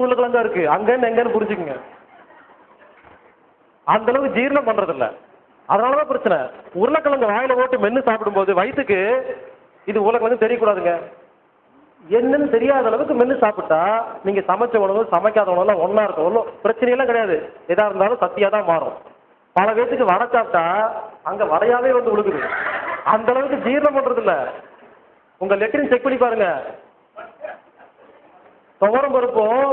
உருளைக்கிழங்கா இருக்கு, அங்கன்னு எங்கன்னு புரிஞ்சுக்குங்க. அந்த அளவுக்கு ஜீரணம் பண்றது இல்ல. அதனாலதான் பிரச்சனை. உருளைக்கிழங்கு வாயில போட்டு மென்னு சாப்பிடும்போது வயிற்றுக்கு இது உருளைக்கிழங்கு தெரியக்கூடாதுங்க. என்னன்னு தெரியாத அளவுக்கு மென்னு சாப்பிட்டா நீங்க சமைச்ச உணவு சமைக்காத உணவுலாம் ஒன்னா இருக்கும். ஒன்றும் பிரச்சனையெல்லாம் கிடையாது. எதா இருந்தாலும் சத்தியா தான் மாறும். பல பேத்துக்கு வடை சாப்பிட்டா அங்க வடையாவே வந்து விழுகுது. அந்த அளவுக்கு ஜீரணம் பண்றது இல்ல. உங்க லெட்டரின் செக் பண்ணி பாருங்க. துவரம் பருப்பும்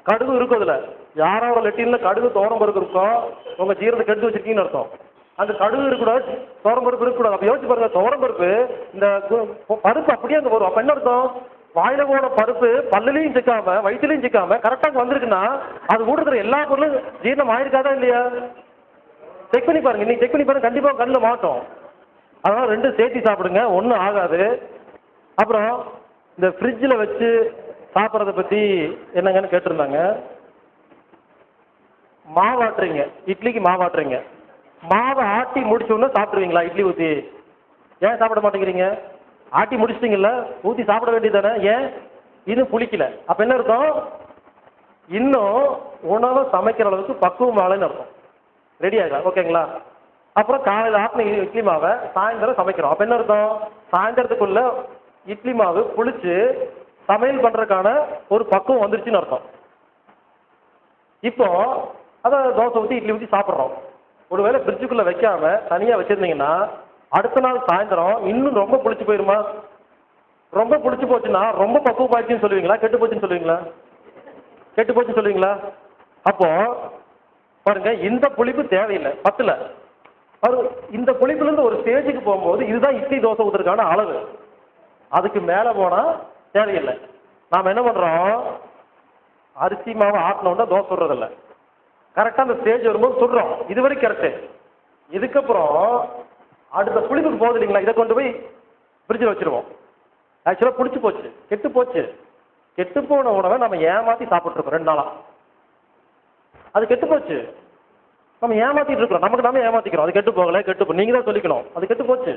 கடுகு இருக்கும் அதுல. யாரோட லெட்டின்ல கடுகு துவரம் பருப்பு இருக்கும், உங்க ஜீரணத்தை கெடுத்து வச்சிருக்கீங்கன்னு அர்த்தம். அந்த கடுகு இருக்கக்கூடாது, துவரம் பருப்பு இருக்கக்கூடாது. அப்ப யோசிச்சு பாருங்க, துவரம் பருப்பு இந்த பருப்பு அப்படியே அங்க வரும். அப்ப என்ன அர்த்தம்? வாயில போன பருப்பு பல்லுலையும் சிக்காம வயிற்றுலையும் சிக்காம கரெக்டாக வந்திருக்குன்னா அது கூட இருக்கிற எல்லா பொருளும் ஜீரணம் ஆயிருக்காதா இல்லையா? செக் பண்ணி பாருங்க. இன்னைக்கு செக் பண்ணி பாருங்க, கண்டிப்பா கண்ணில் மாட்டோம். அதனால ரெண்டும் சேர்த்து சாப்பிடுங்க, ஒன்றும் ஆகாது. அப்புறம் இந்த ஃப்ரிட்ஜில் வச்சு சாப்பிட்றத பற்றி என்னங்கன்னு கேட்டிருந்தாங்க. மாவாட்டுறீங்க, இட்லிக்கு மாவாட்டுறீங்க, மாவை ஆட்டி முடிச்சோன்னு சாப்பிடுவீங்களா? இட்லி ஊற்றி ஏன் சாப்பிட மாட்டேங்கிறீங்க? ஆட்டி முடிச்சிட்டிங்கல்ல, ஊற்றி சாப்பிட வேண்டியதானே. ஏன்? இது புளிக்கல. அப்போ என்ன அர்த்தம்? இன்னும் உணவை சமைக்கிற அளவுக்கு பக்குவம் ஆளுன்னு அர்த்தம். ரெடி ஆகிடலாம். ஓகேங்களா? அப்புறம் காலையில் ஆட்டின இட்லி மாவை சாயந்தரம் சமைக்கிறோம். அப்போ என்ன அர்த்தம்? சாயந்தரத்துக்குள்ள இட்லி மாவு புளிச்சு சமையல் பண்ணுறதுக்கான ஒரு பக்குவம் வந்துருச்சுன்னு அர்த்தம். இப்போ அதை தோசை ஊற்றி இட்லி ஊற்றி சாப்பிட்றோம். ஒருவேளை ஃப்ரிட்ஜுக்குள்ளே வைக்காம தனியாக வச்சுருந்தீங்கன்னா அடுத்த நாள் சாயந்தரம் இன்னும் ரொம்ப புளிச்சு போயிருமா? ரொம்ப புளிச்சு போச்சுன்னா ரொம்ப பக்குவமாச்சுன்னு சொல்லுவீங்களா, கெட்டு போச்சுன்னு சொல்லுவீங்களா? கெட்டு போச்சுன்னு சொல்லுவீங்களா? அப்போ பாருங்க, இந்த புளிப்பு தேவையில்லை, பத்துல. அது இந்த புளிப்புலேருந்து ஒரு ஸ்டேஜுக்கு போகும்போது இதுதான் இட்லி தோசை ஊற்றுறதுக்கான அளவு. அதுக்கு மேலே போனால் தேவையில்லை. நாம் என்ன பண்ணுறோம்? அரிசி மாவை ஆட்டினோம்னா தோசை சுடுறதில்ல. கரெக்டாக அந்த ஸ்டேஜ் வரும்போது சுடுறோம். இது வரைக்கும் கரெக்டு. இதுக்கப்புறம் அடுத்த புளிப்புக்கு போகுது இல்லைங்களா, இதை கொண்டு போய் ஃப்ரிட்ஜில் வச்சுருவோம். ஆக்சுவலாக புளிச்சு போச்சு, கெட்டு போச்சு. கெட்டு போன உணவை நம்ம ஏமாற்றி சாப்பிட்ருக்கோம் 2 நாளாக. அது கெட்டு போச்சு, நம்ம ஏமாற்றிட்டு இருக்கிறோம். நமக்கு நாம ஏமாற்றிக்கிறோம். அது கெட்டு போகலை, கெட்டு நீங்கள் தான் சொல்லிக்கணும், அது கெட்டு போச்சு.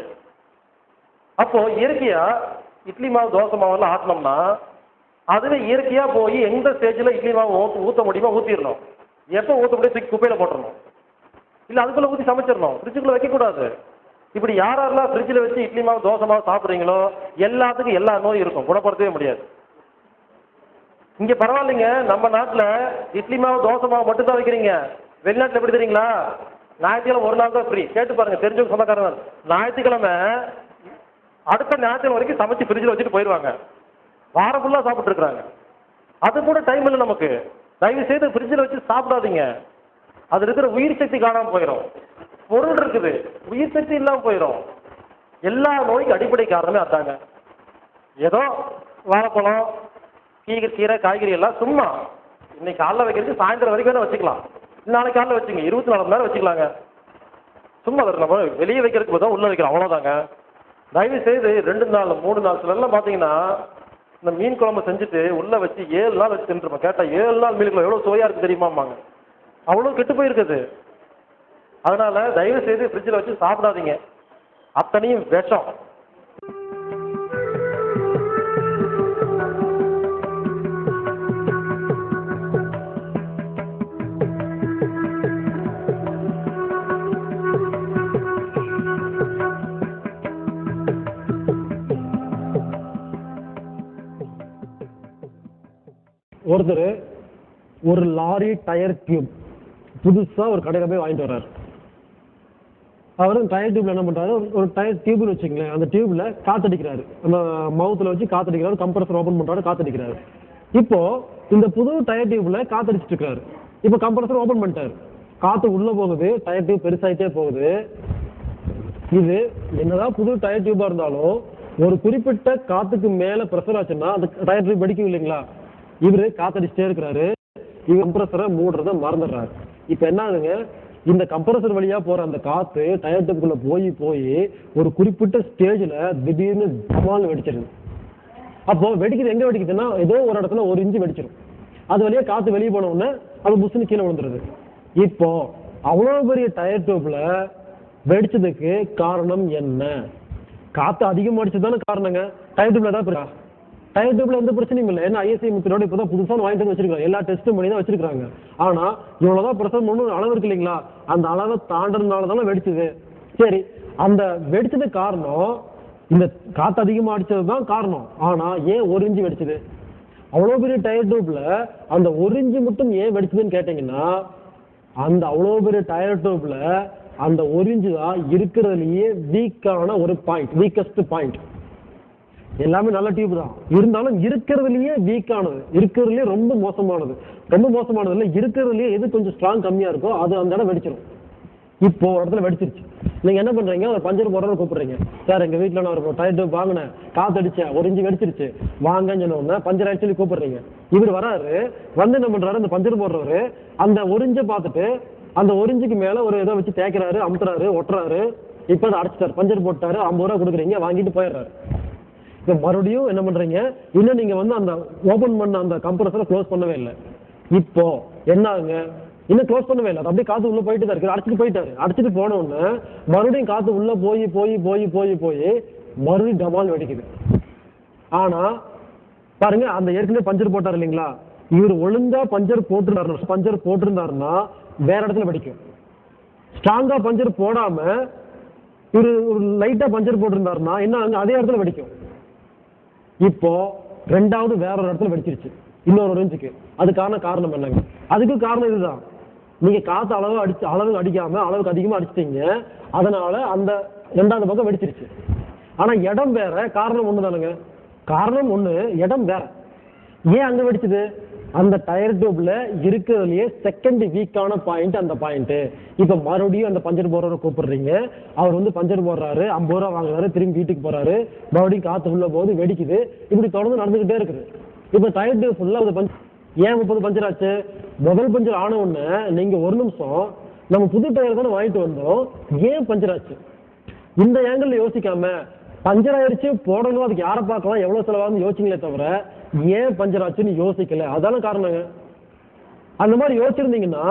அப்போது இயற்கையாக இட்லி மாவு தோசை மாவெல்லாம் ஆட்டினோம்னா அதுவே இயற்கையாக போய் எந்த ஸ்டேஜில் இட்லி மாவு ஊற்ற முடியுமோ ஊற்றிடணும். எப்போ ஊற்ற முடியும்? தூக்கி குப்பையில் போட்டுடணும். இல்லை அதுக்குள்ளே ஊற்றி சமைச்சிடணும், ஃப்ரிட்ஜுக்குள்ளே வைக்கக்கூடாது. இப்படி யாரெல்லாம் ஃப்ரிட்ஜில் வச்சு இட்லி மாவு தோசை மாவு சாப்பிட்றீங்களோ எல்லாத்துக்கும் எல்லா நோயும் இருக்கும், குணப்படுத்தவே முடியாது. இங்கே பரவாயில்லைங்க, நம்ம நாட்டில் இட்லி மாவு தோசை மாவு மட்டும்தான் வைக்கிறீங்க. வெளிநாட்டில் எப்படி தெரியுங்களா? ஞாயிற்றுக்கிழமை ஒரு நாள் தான் ஃப்ரீ. கேட்டு பாருங்க, தெரிஞ்சவங்க சொந்தக்காரங்க. ஞாயிற்றுக்கிழமை அடுத்த ஞாயிற்றுக்கிழமை வரைக்கும் சமைச்சு ஃப்ரிட்ஜில் வச்சுட்டு போயிடுவாங்க. வாரம் ஃபுல்லாக சாப்பிட்டுருக்குறாங்க. அது கூட டைம் இல்லை நமக்கு. தயவு செய்து ஃப்ரிட்ஜில் வச்சு சாப்பிடாதீங்க. அது இருக்கிற உயிர் சக்தி காணாமல் போயிடும். பொருள் இருக்குது, உயிர் சக்தி இல்லாமல் போயிடும். எல்லா நோய்க்கு அடிப்படை காரணமே அதாங்க. ஏதோ வாழைப்பழம் கீரை காய்கறி எல்லாம் சும்மா இன்னைக்கு காலைல வைக்கிறது சாயந்தரம் வரைக்கும் வேணா வச்சுக்கலாம். நாளைக்கு காலைல வச்சுங்க, 24 மணி நேரம் வச்சுக்கலாங்க. சும்மா நம்ம வெளியே வைக்கிறதுக்கு பார்த்தா உள்ள வைக்கலாம், அவ்வளோதாங்க. தயவு செய்து 2 நாள் 3 நாள் சிலர்லாம் பார்த்தீங்கன்னா இந்த மீன் குழம்பு செஞ்சுட்டு உள்ளே வச்சு 7 நாள் வச்சு தின்றுப்போம். கேட்டால் 7 நாள் மீன் குழம்பு எவ்வளோ சுவையாக இருக்குது தெரியுமாம்பாங்க. அவ்வளோ கெட்டு போயிருக்குது. அதனால தயவு செய்து ஃப்ரிட்ஜில் வச்சு சாப்பிடாதீங்க, அத்தனையும் விஷம். ஒருத்தர் ஒரு லாரி டயர் டியூப் புதுசாக ஒரு கடையில் போய் வாங்கிட்டு வர்றாரு. அவர் டயர் டியூப்ல என்ன பண்றாரு? ஒரு டயர் டியூப்னு வச்சுங்களேன், அந்த டியூப்ல காத்தடிக்கிறாரு. நம்ம மவுத்தில் வச்சு காத்தடிக்கிறாரு. கம்ப்ரஸர் ஓப்பன் பண்றாரு, காத்தடிக்கிறாரு. இப்போ இந்த புது டயர் டியூப்ல காத்தடிச்சிட்டு இருக்காரு. இப்போ கம்ப்ரஸர் ஓப்பன் பண்ணிட்டாரு, காத்து உள்ள போகுது, டயர் டியூப் பெருசாயிட்டே போகுது. இது என்னதான் புது டயர் டியூபா இருந்தாலும் ஒரு குறிப்பிட்ட காத்துக்கு மேல பிரஷர் ஆச்சுன்னா அந்த டயர் டியூப் வெடிக்கும் இல்லைங்களா? இவரு காத்தடிச்சிட்டே இருக்கிறாரு, இவர் கம்ப்ரஸரை மூடுறத மறந்துடுறாரு. இப்ப என்ன ஆகுதுங்க? இந்த கம்ப்ரஸர் வழியா போற அந்த காத்து டயர் டியூப்குள்ள போய் போய் ஒரு குறிப்பிட்ட ஸ்டேஜ்ல திடீர்னு டமால்னு வெடிச்சிருது. அப்போ வெடிக்குது எங்க வெடிக்குதுன்னா ஏதோ ஒரு இடத்துல 1 இன்ச்சு வெடிச்சிடும். அது வழியா காத்து வெளியே போன உடனே அது புஷ்னு கீழே விழுந்துருது. இப்போ அவ்வளவு பெரிய டயர் டியூப்ல வெடிச்சதுக்கு காரணம் என்ன? காத்து அதிகமா அடிச்சதுதானே காரணங்க. டயர் டியூப்ல தான் டயர் டியூப்ல எந்த பிரச்சனையும் இல்லை. ஏன்னா ஐஎஸ்ஐ மெத்தடோட இப்பதான் புதுசா வாங்கிட்டு வந்து வச்சிருக்காங்க. எல்லா டெஸ்ட்டும் பண்ணி தான் வச்சிருக்காங்க. ஆனா இவ்வளவுதான் பிரஷர் ஒன்றும் அளவு இருக்கு இல்லைங்களா, அந்த அளவை தாண்டறதுனால தானே வெடிச்சது. சரி, அந்த வெடிச்சது காரணம் இந்த காத்து அதிகமா அடிச்சது தான் காரணம். ஆனா ஏன் 1 இன்ச்சு வெடிச்சது? அவ்வளோ பெரிய டயர் டியூப்ல அந்த 1 இன்ச்சு மட்டும் ஏன் வெடிச்சதுன்னு கேட்டீங்கன்னா, அந்த அவ்வளோ பெரிய டயர் டியூப்ல அந்த 1 இன்ச்சு தான் இருக்கிறதுலயே வீக்கான ஒரு பாயிண்ட், வீக்கஸ்ட் பாயிண்ட். எல்லாமே நல்ல டியூப் தான், இருந்தாலும் இருக்கிறதுலயே வீக்கானது, இருக்கிறதுலயே ரொம்ப மோசமானது. ரொம்ப மோசமானது இல்லை, இருக்கிறதுலயே எது கொஞ்சம் ஸ்ட்ராங் கம்மியா இருக்கோ அது அந்த இடம் வெடிச்சிடும். இப்போ ஒரு இடத்துல வெடிச்சிருச்சு. நீங்க என்ன பண்றீங்க, ஒரு பஞ்சர் போடுறத கூப்பிடுறீங்க. சார் எங்க வீட்டுல நான் ஒரு டயர் டியூப் வாங்கினேன், காத்தடிச்சேன், 1 இன்ச்சு வெடிச்சிருச்சு, வாங்கன்னு சொன்ன பஞ்சர் ஆக்சுவலி கூப்பிடுறீங்க. இவர் வராரு, வந்து என்ன பண்றாரு, அந்த பஞ்சர் போடுறவரு அந்த 1 இன்ச்சை பார்த்துட்டு அந்த 1 இன்ச்சுக்கு மேல ஒரு இதை வச்சு தேய்க்கிறாரு, அமுத்துறாரு, ஒட்டுறாரு. இப்ப அதை அடைச்சிட்டாரு, பஞ்சர் போட்டாரு, 50 ரூபா கொடுக்குறீங்க, வாங்கிட்டு போயிடுறாரு. இப்ப மறுபடியும் என்ன பண்றீங்க, இன்னும் நீங்க வந்து அந்த ஓபன் பண்ண அந்த கம்ப்ரஸரை க்ளோஸ் பண்ணவே இல்லை. இப்போ என்ன ஆகுங்க, இன்னும் க்ளோஸ் பண்ணவே இல்லை, அப்படியே காத்து உள்ள போயிட்டு தான் இருக்கு. அடைச்சிட்டு போயிட்டாரு. அடைச்சிட்டு போன உடனே மறுபடியும் காத்து உள்ள போய் போய் போய் போய் போய் மறுபடியும் டமால் வெடிக்குது. ஆனா பாருங்க, அந்த ஏற்கனவே பஞ்சர் போட்டார் இல்லைங்களா, இவர் ஒழுங்கா பஞ்சர் போட்டிருந்தாருன்னா வேற இடத்துல வெடிக்கும். ஸ்ட்ராங்கா பஞ்சர் போடாம ஒரு லைட்டா பஞ்சர் போட்டிருந்தாருன்னா என்ன அங்க அதே இடத்துல வெடிக்கும். இப்போ ரெண்டாவது வேற ஒரு இடத்துல வெடிச்சிருச்சு, இன்னொரு 1 இன்ச்சுக்கு. அதுக்கான காரணம் என்னங்க? அதுக்கு காரணம் இதுதான், நீங்க காத்து அளவு அடிக்காம அளவுக்கு அதிகமா அடிச்சிட்டீங்க, அதனால அந்த ரெண்டாவது பக்கம் வெடிச்சிருச்சு. ஆனா இடம் வேற, காரணம் ஒண்ணு தானுங்க. காரணம் ஒண்ணு, இடம் வேற. ஏன் அங்க வெடிச்சது? அந்த டயர் டியூப்ல இருக்கிறதுலயே செகண்ட் வீக்கான பாயிண்ட் அந்த பாயிண்ட். இப்ப மறுபடியும் அந்த பஞ்சர் போடுறவரை கூப்பிடுறீங்க, அவர் வந்து பஞ்சர் போடுறாரு, 50 ரூபா வாங்குறாரு, திரும்பி வீட்டுக்கு போறாரு, மறுபடியும் காத்து உள்ள போது வெடிக்குது. இப்படி தொடர்ந்து நடந்துகிட்டே இருக்குது. இப்ப டயர் டியூப் ஃபுல்லா ஏன் 30 பஞ்சர் ஆச்சு? முதல் பஞ்சர் ஆன உடனே நீங்க 1 நிமிஷம் நம்ம புது டயர் தானே வாங்கிட்டு வந்தோம், ஏன் பஞ்சர் ஆச்சு? இந்த ஏங்கிள் யோசிக்காம பஞ்சர் ஆயிடுச்சு போடணும், அதுக்கு யாரை பார்க்கலாம், எவ்வளவு செலவாகுன்னு யோசிங்களே தவிர ஏன் பஞ்சர் ஆச்சுன்னு யோசிக்கல. அதான காரணங்க. அந்த மாதிரி யோசிச்சிருந்தீங்கன்னா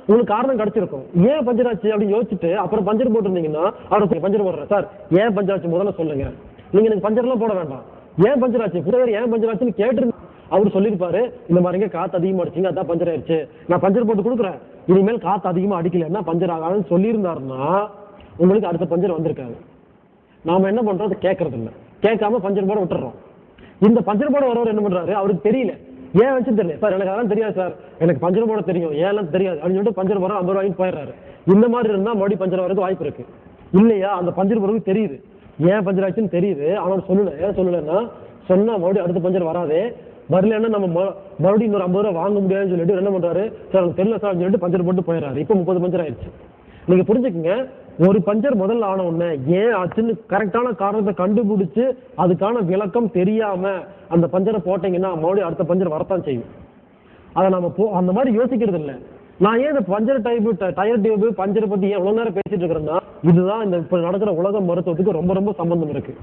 உங்களுக்கு காரணம் கிடைச்சிருக்கும். ஏன் பஞ்சர் ஆச்சு அப்படின்னு யோசிச்சுட்டு அப்புறம் பஞ்சர் போட்டிருந்தீங்கன்னா, அவருக்கு பஞ்சர் போடுறேன் சார், ஏன் பஞ்சர் ஆச்சு முதல்ல சொல்லுங்க. நீங்க எனக்கு பஞ்சர்லாம் போட வேண்டாம், ஏன் பஞ்சர் ஆச்சு, புரியவர் ஏன் பஞ்சர் ஆச்சுன்னு கேட்டு அவரு சொல்லியிருப்பாரு, இந்த மாதிரிங்க காத்து அதிகமா அடிச்சிங்க, அதான் பஞ்சர் ஆயிடுச்சு, நான் பஞ்சர் போட்டு கொடுக்குறேன், இனிமேல் காத்து அதிகமா அடிக்கலன்னா பஞ்சர் ஆகாதுன்னு சொல்லியிருந்தாருன்னா உங்களுக்கு அடுத்த பஞ்சர் வந்திருக்காது. நாம என்ன பண்றோம், அதை கேட்கறது இல்லை, கேட்காம பஞ்சர் போட விட்டுறோம். இந்த பஞ்சர் போட வரவர் என்ன பண்றாரு, அவருக்கு தெரியல, ஏன் வச்சு தெரியல சார், எனக்கு அதெல்லாம் தெரியாது சார், எனக்கு பஞ்சர் போட தெரியும், ஏன் தெரியாது அப்படின்னு சொல்லிட்டு பஞ்சர் போட 50 ரூபாய்க்கு போயிடுறாரு. இந்த மாதிரி இருந்தா மறுபடியும் பஞ்சர் வரதுக்கு வாய்ப்பு இருக்கு இல்லையா? அந்த பஞ்சர் போறதுக்கு தெரியுது, ஏன் பஞ்சர் ஆச்சுன்னு தெரியுது, ஆனால் சொல்லல. ஏன் சொல்லலைன்னா, சொன்னா மறுபடியும் அடுத்த பஞ்சர் வராதே, வரலன்னா நம்ம மறுபடியும் இன்னொரு 50 ரூபா வாங்க முடியாதுன்னு சொல்லிட்டு என்ன பண்றாரு, சார் எனக்கு தெரியல சார் சொல்லிட்டு பஞ்சர் போட்டு போயிடுறாரு. இப்போ 30 பஞ்சர் ஆயிடுச்சு. நீங்க புரிஞ்சுக்கங்க, ஒரு பஞ்சர் முதல்ல ஆன உடனே ஏன் ஆச்சுன்னு கரெக்டான காரணத்தை கண்டுபிடிச்சு அதுக்கான விளக்கம் தெரியாம அந்த பஞ்சரை போட்டீங்கன்னா மறுபடியும் அடுத்த பஞ்சர் வரத்தான் செய்யும். அதை நம்ம அந்த மாதிரி யோசிக்கிறது இல்லை. நான் ஏன் இந்த பஞ்சர் டயர் டியூப் பஞ்சரை பத்தி ஏன் எவ்வளவு நேரம் பேசிட்டு இருக்கிறேன்னா, இதுதான் இந்த இப்ப நடக்கிற உலக மருத்துவத்துக்கு ரொம்ப ரொம்ப சம்பந்தம் இருக்கு.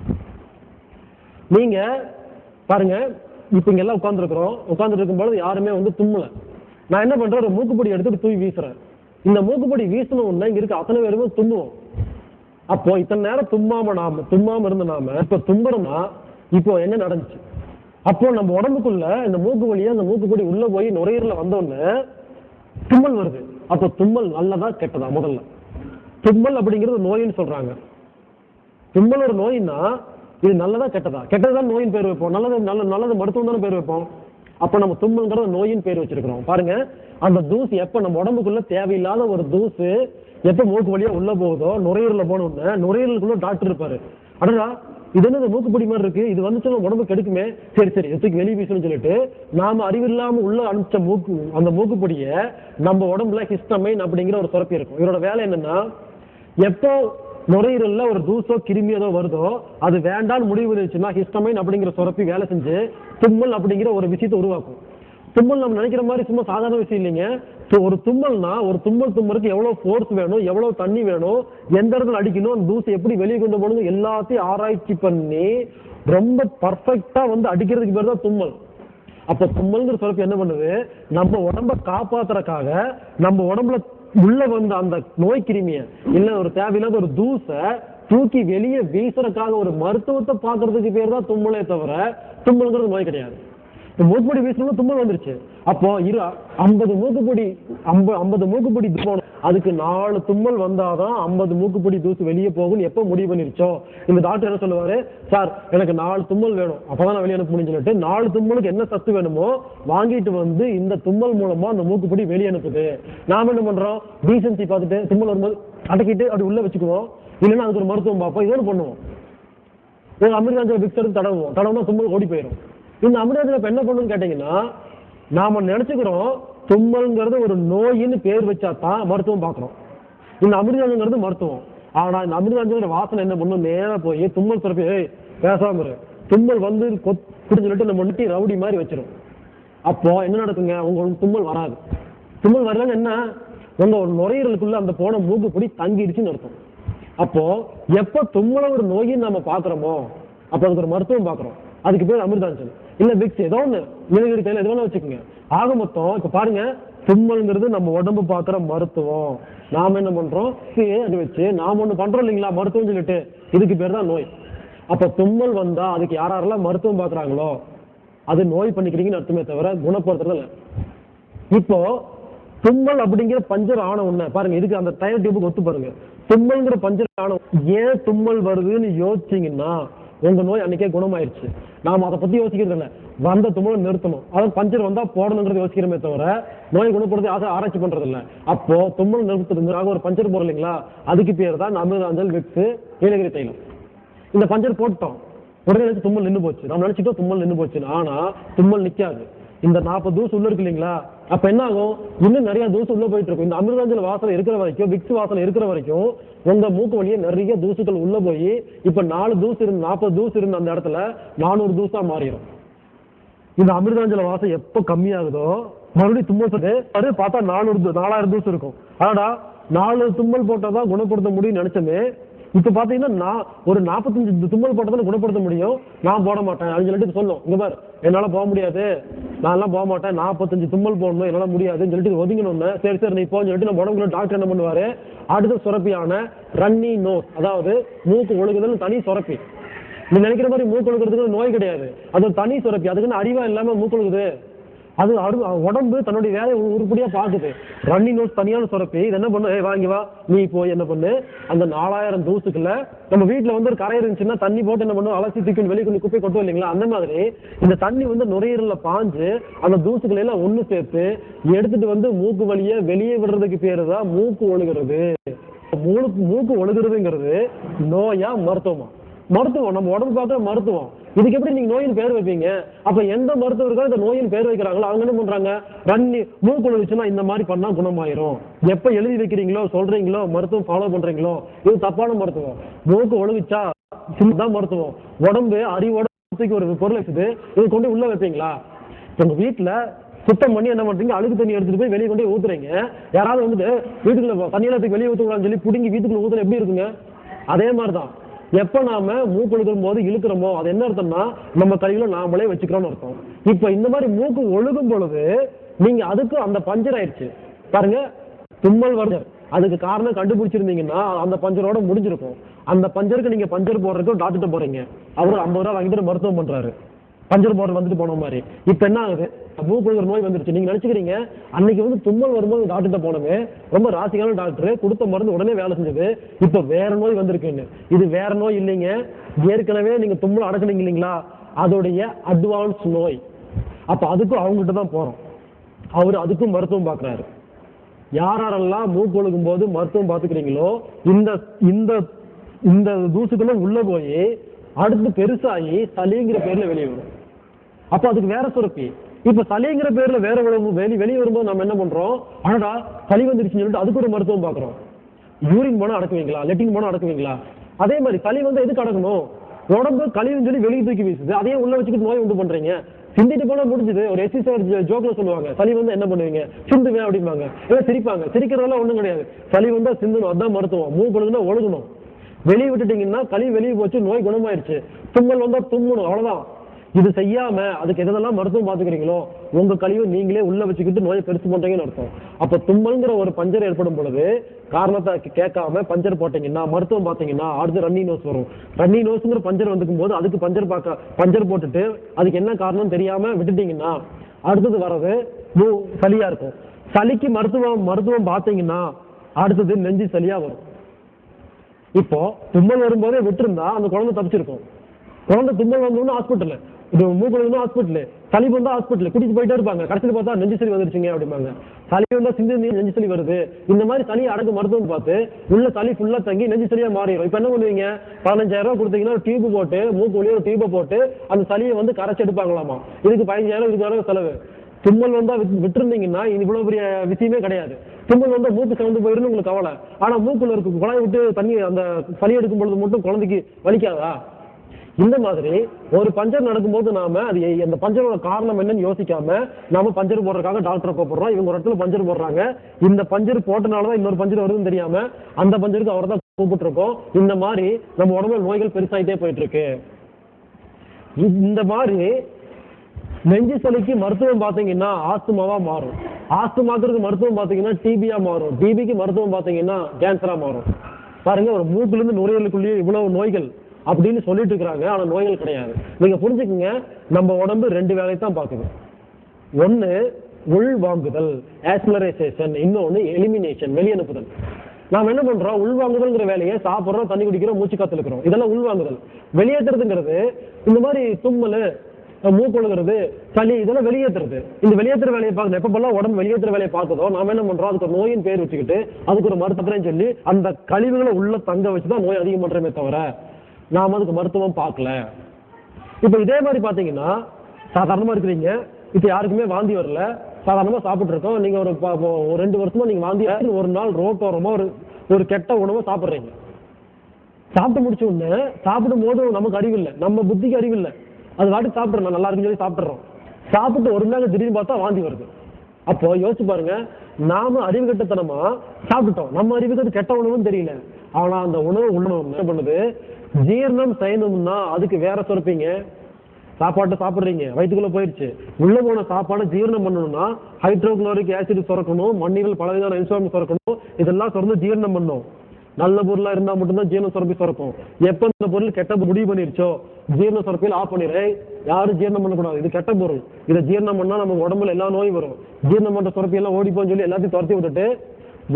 நீங்க பாருங்க, இப்ப இங்க எல்லாம் உட்கார்ந்துட்டு இருக்கும்போது யாருமே வந்து தும்மல. நான் என்ன பண்றேன், ஒரு மூக்குப்பொடி எடுத்துட்டு தூக்கி வீசுறேன். இந்த மூக்குப்பொடி வீசணும் உடனே இங்க இருக்க அத்தனை பேருமே தும்முவோம். அப்போ இத்தனை நேரம் தும்மாம இருந்த நாம இப்ப தும்புறோம்னா இப்போ என்ன நடந்துச்சு? அப்போ நம்ம உடம்புக்குள்ள இந்த மூக்கு வழியா அந்த மூக்குப்பொடி உள்ள போய் நுரையீரல வந்தோடனே தும்மல் வருது. அப்போ தும்மல் நல்லதா கெட்டதா? முதல்ல தும்மல் அப்படிங்கிறது நோயின்னு சொல்றாங்க. தும்மல் ஒரு நோயின்னா இது நல்லதா கெட்டதா? கெட்டதான் நோயின் பேர் வைப்போம், நல்லது மருத்துவம் தானே பேர் வைப்போம். அப்ப நம்ம தும்மல்ங்கிற நோயின் பேர் வச்சிருக்கிறோம். பாருங்க, அந்த தூசு எப்ப நம்ம உடம்புக்குள்ள தேவையில்லாத ஒரு தூசு எப்ப மூக்கு வழியா உள்ள போகுதோ, நுரையீரல போன உடனே நுரையீரலுக்குள்ள டாக்டர் இருப்பாரு, அடடா இது என்ன மூக்குப்பொடி மாதிரி இருக்கு, இது வந்துச்சுன்னா உடம்பு கெடுக்குமே, சரி எதுக்கு வெளியே வீசணும்னு சொல்லிட்டு நாம அறிவில்லாம உள்ள அனுப்பிச்ச அந்த மூக்குப்பொடிய நம்ம உடம்புல ஹிஸ்டமைன் அப்படிங்கிற ஒரு சுரப்பி இருக்கும். இவரோட வேலை என்னன்னா, எப்போ நுரையீரல்ல ஒரு தூசோ கிருமியதோ வருதோ அது வேண்டான்னு முடிவு இருந்துச்சுன்னா ஹிஸ்டமைன் அப்படிங்கிற சுரப்பி வேலை செஞ்சு தும்மல் அப்படிங்கிற ஒரு விஷயத்தை உருவாக்கும். தும்மல் நம்ம நினைக்கிற மாதிரி சும்மா சாதாரண விஷயம் இல்லைங்க. ஒரு தும்மல்னா ஒரு தும்மலுக்கு எவ்வளவு ஃபோர்ஸ் வேணும், எவ்வளவு தண்ணி வேணும், எந்த இடத்துல அடிக்கணும், அந்த தூசை எப்படி வெளியே கொண்டு போகணும் எல்லாத்தையும் ஆராய்ச்சி பண்ணி ரொம்ப பர்ஃபெக்டா வந்து அடிக்கிறதுக்கு பேர் தான் தும்மல். அப்ப தும்மல்ங்கிற சுரப்பி என்ன பண்ணுது, நம்ம உடம்ப காப்பாத்துறதுக்காக நம்ம உடம்புல உள்ள வந்த அந்த நோய் கிருமிய இல்ல ஒரு தேவையில்லாத ஒரு தூசை தூக்கி வெளியே வீசுறதுக்காக ஒரு மருத்துவத்தை பாக்குறதுக்கு பேர் தான் தும்மலே தவிர தும்மல்ங்கிறது நோய் கிடையாது. இப்போ மூக்குப்பொடி வீசணும்னா தும்மல் வந்துருச்சு. அப்போ 50 மூக்குப்பொடி 50 மூக்குப்பொடி போகணும், அதுக்கு 4 தும்மல் வந்தாதான் 50 மூக்குப்பொடி தூசு வெளியே போகும்னு எப்போ முடிவு பண்ணிருச்சோ, இந்த டாக்டர் என்ன சொல்லுவாரு, சார் எனக்கு 4 தும்மல் வேணும் அப்பதான் நான் வெளியே அனுப்ப முடியும்னு சொல்லிட்டு 4 தும்மலுக்கு என்ன சத்து வேணுமோ வாங்கிட்டு வந்து இந்த தும்மல் மூலமா அந்த மூக்குப்பொடி வெளியே அனுப்புது. நாம என்ன பண்றோம், டீசன்சி பார்த்துட்டு தும்மல் வரும்போது அடக்கிட்டு அப்படி உள்ள வச்சுக்குவோம், இல்லைன்னா அதுக்கு ஒரு மருத்துவம் பார்ப்போம், இதோடு பண்ணுவோம். அமிர்தாஞ்சல் விக்ஸ் எடுத்து தடவுனா தும்மல் ஓடி போயிடும். இந்த அமிர்தாஞ்சல் இப்ப என்ன பண்ணணும்னு கேட்டீங்கன்னா, நாம நினைச்சுக்கிறோம் தும்மல்ங்கிறது ஒரு நோயின்னு பேர் வச்சாதான் மருத்துவம் பார்க்கிறோம். இந்த அமிர்தாஞ்சல்ங்கிறது மருத்துவம். ஆனா இந்த அமிர்தாஞ்சல் வாசனை என்ன பண்ணும், நேரா போய் தும்மல் சுரப்பி பேசாம இரு, தும்மல் வந்து கொத்துன்னு சொல்லிட்டு நம்ம நட்டி ரவுடி மாதிரி வச்சிடும். அப்போ என்ன நடக்குங்க, உங்களுக்கு தும்மல் வராது. தும்மல் வரலன்னு என்ன, உங்க ஒரு நுரையீரலுக்குள்ள அந்த போன மூக்குப்பொடி தங்கிடுச்சுன்னு அர்த்தம். அப்போ எப்ப தும்மல ஒரு நோயின்னு நம்ம பாக்குறோமோ அப்ப அதுக்கு ஒரு மருத்துவம் பாக்குறோம். அதுக்கு பேர் அமிர்தாஞ்சல் இல்ல விக்ஸ், ஏதோ ஒண்ணு நீலகிரி தைலம் எது வேணா வச்சுக்கோங்க. ஆக மொத்தம் இப்ப பாருங்க, தும்மல்ங்கிறது நம்ம உடம்பு பாக்குற மருத்துவம். நாம என்ன பண்றோம், அது வச்சு நாம ஒண்ணு பண்றோம் இல்லைங்களா மருத்துவம் சொல்லிட்டு, இதுக்கு பேர் தான் நோய். அப்ப தும்மல் வந்தா அதுக்கு யாரெல்லாம் மருத்துவம் பாக்குறாங்களோ அது நோய் பண்ணிக்கிறீங்கன்னு அர்த்தமே தவிர குணப்படுத்துறது இல்லை. இப்போ தும்மல் அப்படிங்கிற பஞ்சர் ஆன உடனே பாருங்க, இதுக்கு அந்த டயர் டியூபுக்கு ஒத்து பாருங்க, தும்மல்ங்கிற பஞ்சர் ஆன ஏன் தும்மல் வருதுன்னு யோசிச்சீங்கன்னா உங்க நோய் அன்னைக்கே குணமாயிருச்சு. நாம அதை பத்தி யோசிக்கிறது இல்லை, வந்த தும்மல் நிறுத்தணும், அதாவது பஞ்சர் வந்தா போடணுங்கிறது யோசிக்கிறமே தவிர நோய் குணப்படுறது ஆராய்ச்சி பண்றது இல்லை. அப்போ தும்மல் நிறுத்துறதுக்காக ஒரு பஞ்சர் போடுற இல்லைங்களா, அதுக்கு பேர் தான் அமிர்தாஞ்சல் விக்ஸ் நீலகிரி தைலம். இந்த பஞ்சர் போட்டோம் உடனே நினைச்சு தும்மல் நின்று போச்சு, நம்ம நினைச்சிட்டோம் தும்மல் நின்று போச்சுன்னு. ஆனா தும்மல் நிக்காது. இந்த 40 தூசு உள்ள இருக்கு இல்லைங்களா, அப்ப என்ன ஆகும், இன்னும் நிறைய தூசு உள்ள போயிட்டு இருக்கும். இந்த அமிர்தாஞ்சல் வாசனை இருக்கிற வரைக்கும், விக்ஸ் வாசனை இருக்கிற வரைக்கும் உங்க மூக்கு வழியே நிறைய தூசுகள் உள்ள போய் இப்ப 4 தூசு இருந்து 40 தூசு இருந்த அந்த இடத்துல 400 தூசா மாறிடும். இந்த அமிர்தாஞ்சல வாசம் எப்ப கம்மியாகுதோ மறுபடியும் தும்மல் அது பார்த்தா 4000 தூசு இருக்கும். ஆனா 4 தும்மல் போட்டாதான் குணப்படுத்த முடியும் நினைச்சமே, இப்ப பாத்தீங்கன்னா நான் ஒரு 45 தும்மல் போட்டதான குணப்படுத்த முடியும், நான் போட மாட்டேன் அப்படின்னு சொல்லிட்டு சொல்லும். இங்க பாரு, என்னால போக முடியாது, நான் எல்லாம் போக மாட்டேன், 45 தும்மல் போடணும், என்னால முடியாதுன்னு சொல்லிட்டு ஒதுங்கணும்னு, சரி சரி நீ போன்னு சொல்லிட்டு நம்ம உடம்புல டாக்டர் என்ன பண்ணுவாரு, அடுத்த சுரப்பியான ரன்னி நோஸ், அதாவது மூக்கு ஒழுகுதல் தனி சுரப்பி. நீ நினைக்கிற மாதிரி மூக்கு ஒழுகிறதுக்கு நோய் கிடையாது, அது ஒரு தனி சுரப்பி. அதுக்குன்னு அறிவா இல்லாம மூக்கு ஒழுகுது, அது உடம்பு தன்னுடைய வேலையை உருப்படியா பாக்குது. ரன்னி நோஸ் தனியான சுரப்பி, இது என்ன பண்ணு, வாங்கி வா நீ போய் என்ன பண்ணு, அந்த 4000 தூசுக்குள்ள நம்ம வீட்டுல வந்து ஒரு கரை இருந்துச்சுன்னா தண்ணி போட்டு என்ன பண்ணுவோம், அலசி தூக்கி வெளியே கொண்டு குப்பை கொட்டுவோம் இல்லைங்களா, அந்த மாதிரி இந்த தண்ணி வந்து நுரையீரல்ல பாஞ்சு அந்த தூசுக்களை எல்லாம் ஒண்ணு சேர்த்து எடுத்துட்டு வந்து மூக்கு வழிய வெளியே விடுறதுக்கு பேரு தான் மூக்கு ஒழுகிறது. மூக்கு ஒழுகிறதுங்கிறது நோயா மருத்துவமா? மருத்துவம், நம்ம உடம்பு பார்க்குற மருத்துவம். இதுக்கு எப்படி நீங்க நோயின் பேர் வைப்பீங்க? அப்ப எந்த மருத்துவர்கள் இந்த நோயின் பேர் வைக்கிறாங்களோ அவங்க என்ன பண்றாங்க, ரன்னி மூக்கு ஒழுகுச்சுன்னா இந்த மாதிரி பண்ணா குணமாயிரும். எப்ப எழுதி வைக்கிறீங்களோ சொல்றீங்களோ மருத்துவம் ஃபாலோ பண்றீங்களோ இது தப்பான மருத்துவம். மூக்கு ஒழுகுச்சா தான் மருத்துவம். உடம்பு அறிவோட ஒரு பொருள் வச்சுது இது கொண்டு உள்ள வைப்பீங்களா? உங்க வீட்டுல சுத்தம் பண்ணி என்ன பண்றீங்க, அழுக்கு தண்ணி எடுத்துட்டு போய் வெளியே கொண்டு ஊத்துறீங்க. யாராவது வந்துட்டு வீட்டுக்குள்ள தண்ணியெல்லாம் வெளியே ஊத்துக்கூடாதுன்னு சொல்லி புடுங்கி வீட்டுக்குள்ள ஊத்துற எப்படி இருக்குங்க? அதே மாதிரிதான் எப்ப நாம மூக்கு ஒழுகும் போது இழுக்கிறோமோ அது என்ன அர்த்தம்னா நம்ம கையில நாமளே வச்சுக்கிறோம்னு அர்த்தம். இப்ப இந்த மாதிரி மூக்கு ஒழுகும் பொழுது நீங்க அதுக்கு அந்த பஞ்சர் ஆயிடுச்சு பாருங்க, தும்மல் வருது, அதுக்கு காரணம் கண்டுபிடிச்சிருந்தீங்கன்னா அந்த பஞ்சரோட முடிஞ்சிருக்கும். அந்த பஞ்சருக்கு நீங்க பஞ்சர் போடுறதுக்கு டாக்டர்கிட்ட போறீங்க, அவரு 50 ரூபா வாங்கிட்டு மருத்துவம் பண்றாரு, பஞ்சர் போடுறது வந்துட்டு போன மாதிரி. இப்ப என்ன ஆகுது, மூக்கு ஒழுகுற நோய் வந்துருச்சு. நீங்க நினைச்சுக்கிறீங்க அன்னைக்கு வந்து தும்மல் வரும்போது டாக்டர்கிட்ட போனவே ரொம்ப ராசியான டாக்டர் கொடுத்த மருந்து உடனே வேலை செஞ்சது, இப்ப வேற நோய் வந்திருக்குன்னு. இது வேற நோய் இல்லைங்க, ஏற்கனவே நீங்க தும்மல் அடக்குனீங்க இல்லைங்களா, அதோடைய அட்வான்ஸ் நோய். அப்ப அதுக்கும் அவங்ககிட்ட தான் போறோம், அவரு அதுக்கும் மருத்துவம் பாக்குறாரு. யாரெல்லாம் மூக்கு ஒழுகும் போது மருத்துவம் பாத்துக்கிறீங்களோ இந்த இந்த இந்த தூசுக்குள்ள உள்ள போய் அடுத்து பெருசாகி சளிங்கிற பேர்ல வெளியே வரும். அப்ப அதுக்கு வேற சுரப்பி. இப்ப சளிங்கிற பேர்ல வேற வெளியே வரும்போது நம்ம என்ன பண்றோம், ஆனா சளி வந்துருச்சுன்னு சொல்லிட்டு அதுக்கு ஒரு மருத்துவம் பாக்குறோம். யூரின் போனா அடக்குவீங்களா, லெட்டின் போனா அடக்குவீங்களா? அதே மாதிரி சளி வந்து எதுக்கு அடக்கணும், உடம்பு கழிவுன்னு சொல்லி வெளியே தூக்கி வீசுது, அதையே உள்ள வச்சுக்கிட்டு நோய் உண்டு பண்றீங்க. சிந்திட்டு போனா முடிஞ்சது. ஒரு எஸ்சி சார் ஜோக்ல சொல்லுவாங்க, சளி வந்து என்ன பண்ணுவீங்க, சிந்துவேன் அப்படிம்பாங்க, எல்லாம் சிரிப்பாங்க. சிரிக்கிறதெல்லாம் ஒண்ணும் கிடையாது, சளி வந்தா சிந்தணும், அதுதான் மருத்துவம். மூக்கு ஒழுகுனா ஒழுகணும், வெளியே விட்டுட்டீங்கன்னா களி வெளியே போச்சு, நோய் குணமாயிருச்சு. தும்மல் வந்தா தும்மணும், அவ்வளவுதான். இது செய்யாம அதுக்கு எதெல்லாம் மருத்துவம் பாத்துக்கிறீங்களோ உங்க கழிவு நீங்களே உள்ள வச்சுக்கிட்டு நோயை பெருசு பண்றீங்கன்னு அர்த்தம். அப்ப தும்மல்ங்கிற ஒரு பஞ்சர் ஏற்படும் பொழுது காரணத்தை கேட்காம பஞ்சர் போட்டீங்கன்னா மருத்துவம் பாத்தீங்கன்னா அடுத்து ரன்னி நோஸ் வரும். ரன்னி நோஸ்ங்கிற பஞ்சர் வந்துக்கும் போது அதுக்கு பஞ்சர் போட்டுட்டு அதுக்கு என்ன காரணம் தெரியாம விட்டுட்டீங்கன்னா அடுத்தது வர்றது சளியா இருக்கும். சளிக்கு மருத்துவம் பாத்தீங்கன்னா அடுத்தது நெஞ்சு சளியா வரும். இப்போ தும்மல் வரும்போதே விட்டுருந்தா அந்த குழந்தை தப்பிச்சிருக்கும். குழந்தை தும்மல் வந்தோம்னா ஹாஸ்பிட்டல், இது மூக்குல வந்து ஹாஸ்பிட்டல், சளி வந்தா ஹாஸ்பிட்டல் கூட்டிட்டு போயிட்டே இருப்பாங்க. கடைசியில் பார்த்தா நெஞ்சு சளி வந்துருச்சுங்க அப்படிம்பாங்க. சளி வந்தா சிந்து நெஞ்சு சளி வருது. இந்த மாதிரி சளி அடக்கு மருத்துவம் பார்த்து உள்ள சளி ஃபுல்லா தங்கி நெஞ்சு சளியா மாறிடும். இப்ப என்ன பண்ணுவீங்க, 15,000 ரூபாய் கொடுத்தீங்கன்னா ஒரு டியூப் போட்டு மூக்கு வழியா ஒரு டியூபை போட்டு அந்த சளியை வந்து கரைச்சி எடுப்பாங்களாமா. இதுக்கு 15,000 20,000 செலவு. தும்மல் வந்தா விட்டுருந்தீங்கன்னா இவ்வளவு பெரிய விஷயமே கிடையாது. தும்மல் வந்தா மூக்கு சவுந்து போயிருந்து உங்களுக்கு கவலை. ஆனா மூக்குல இருக்கு குழாய் விட்டு தண்ணி அந்த சளி எடுக்கும் பொழுது மட்டும் குழந்தைக்கு வலிக்காதா? இந்த மாதிரி ஒரு பஞ்சர் நடக்கும்போது நாம அது அந்த பஞ்சரோட காரணம் என்னன்னு யோசிக்காம நாம பஞ்சர் போடுறதுக்காக டாக்டரை கூப்பிடுறோம். இவங்க ஒரு இடத்துல பஞ்சர் போடுறாங்க, இந்த பஞ்சர் போட்டனாலதான் இன்னொரு பஞ்சர் வருதுன்னு தெரியாம அந்த பஞ்சருக்கு அவரை தான் கூப்பிட்டு இருக்கோம். இந்த மாதிரி நம்ம உடம்புல நோய்கள் பெருசாயிட்டே போயிட்டு இருக்கு. இந்த மாதிரி நெஞ்சு சளிக்கு மருத்துவம் பாத்தீங்கன்னா ஆஸ்துமாவா மாறும். ஆஸ்துமாக்கு மருத்துவம் பாத்தீங்கன்னா டிபியா மாறும். டிபிக்கு மருத்துவம் பாத்தீங்கன்னா கேன்சரா மாறும். பாருங்க, ஒரு மூக்குல இருந்து நுரையீரலுக்குள்ளேயே இவ்வளவு நோய்கள் அப்படின்னு சொல்லிட்டு இருக்கிறாங்க. ஆனா நோய்கள் கிடையாது. நீங்க புரிஞ்சுக்கங்க, நம்ம உடம்பு 2 வேலையை தான் பாக்குது. ஒண்ணு உள் வாங்குதல் ஆஸ்பிரேஷன், இன்னொன்னு எலிமினேஷன் வெளியனுப்புதல். நாம என்ன பண்றோம், உள்வாங்குதல்ங்கிற வேலையை சாப்பிடுறோம், தண்ணி குடிக்கிறோம், மூச்சு காத்துக்கிறோம், இதெல்லாம் உள்வாங்குதல். வெளியேற்றுறதுங்கிறது இந்த மாதிரி தும்மல் மூக்கொழுகிறது சளி இதெல்லாம் வெளியேற்றுறது. இந்த வெளியேற்ற வேலையை பார்க்கணும். எப்பப்பெல்லாம் உடம்பு வெளியேற்ற வேலையை பார்க்குதோ நாம என்ன பண்றோம், அதுக்கு ஒரு நோயின் பேர் வச்சுக்கிட்டு அதுக்கு ஒரு மருத்துவம் சொல்லி அந்த கழிவுகளை உள்ள தங்க வச்சுதான் நோய் அதிகம் பண்றமே தவிர நாம அதுக்கு மருத்துவம் பார்க்கல. இப்ப இதே மாதிரி பாத்தீங்கன்னா சாதாரணமா இருக்கிறீங்க, இப்ப யாருக்குமே வாந்தி வரல, சாதாரணமா சாப்பிட்டு இருக்கோம். நீங்க ஒரு 2 வருஷமா நீங்க வாந்தி ஒரு நாள் ரோட்டோரமா ஒரு கெட்ட உணவை சாப்பிடுறீங்க. சாப்பிட்டு முடிச்ச உடனே சாப்பிடும் போது நமக்கு அறிவில்லை, நம்ம புத்திக்கு அறிவில்லை, அது வாட்டி சாப்பிட்றோம், நல்லா இருக்குன்னு சொல்லி சாப்பிட்றோம். சாப்பிட்டு ஒரு நாள் திடீர்னு பார்த்தா வாந்தி வருது. அப்போ யோசிச்சு பாருங்க, நாம அறிவு கட்டத்தனமா சாப்பிட்டுட்டோம், நம்ம அறிவுக்கு அது கெட்ட உணவுன்னு தெரியல. ஆனா அந்த உணவு என்ன பண்ணுது, ஜீரணம் செய்யணும்னா அதுக்கு வேற சுரப்பீங்க. சாப்பாட்டை சாப்பிட்றீங்க, வயிற்றுக்குள்ள போயிடுச்சு, உள்ள போன சாப்பாடை ஜீரணம் பண்ணணும்னா ஹைட்ரோகுளோரிக் ஆசிட் சுரக்கணும், மண்ணீரல் பலவிதமான என்சைம் சுரக்கணும், இதெல்லாம் சுரந்து ஜீரணம் பண்ணும். நல்ல பொருளா இருந்தா மட்டும்தான் ஜீரண சுரப்பி சுரக்கும். எப்ப இந்த பொருள் கெட்ட முடிவு பண்ணிருச்சோ ஜீரண சுரப்பியில் ஆஃப் பண்ணிடுற, யாரும் ஜீரணம் பண்ணக்கூடாது, இது கெட்ட பொருள், இதை ஜீரணம் பண்ணா நம்ம உடம்புல எல்லா நோயும் வரும், ஜீரணம் பண்ற சுரப்பி எல்லாம் ஓடிப்போன்னு சொல்லி எல்லாத்தையும் துரத்தி விட்டுட்டு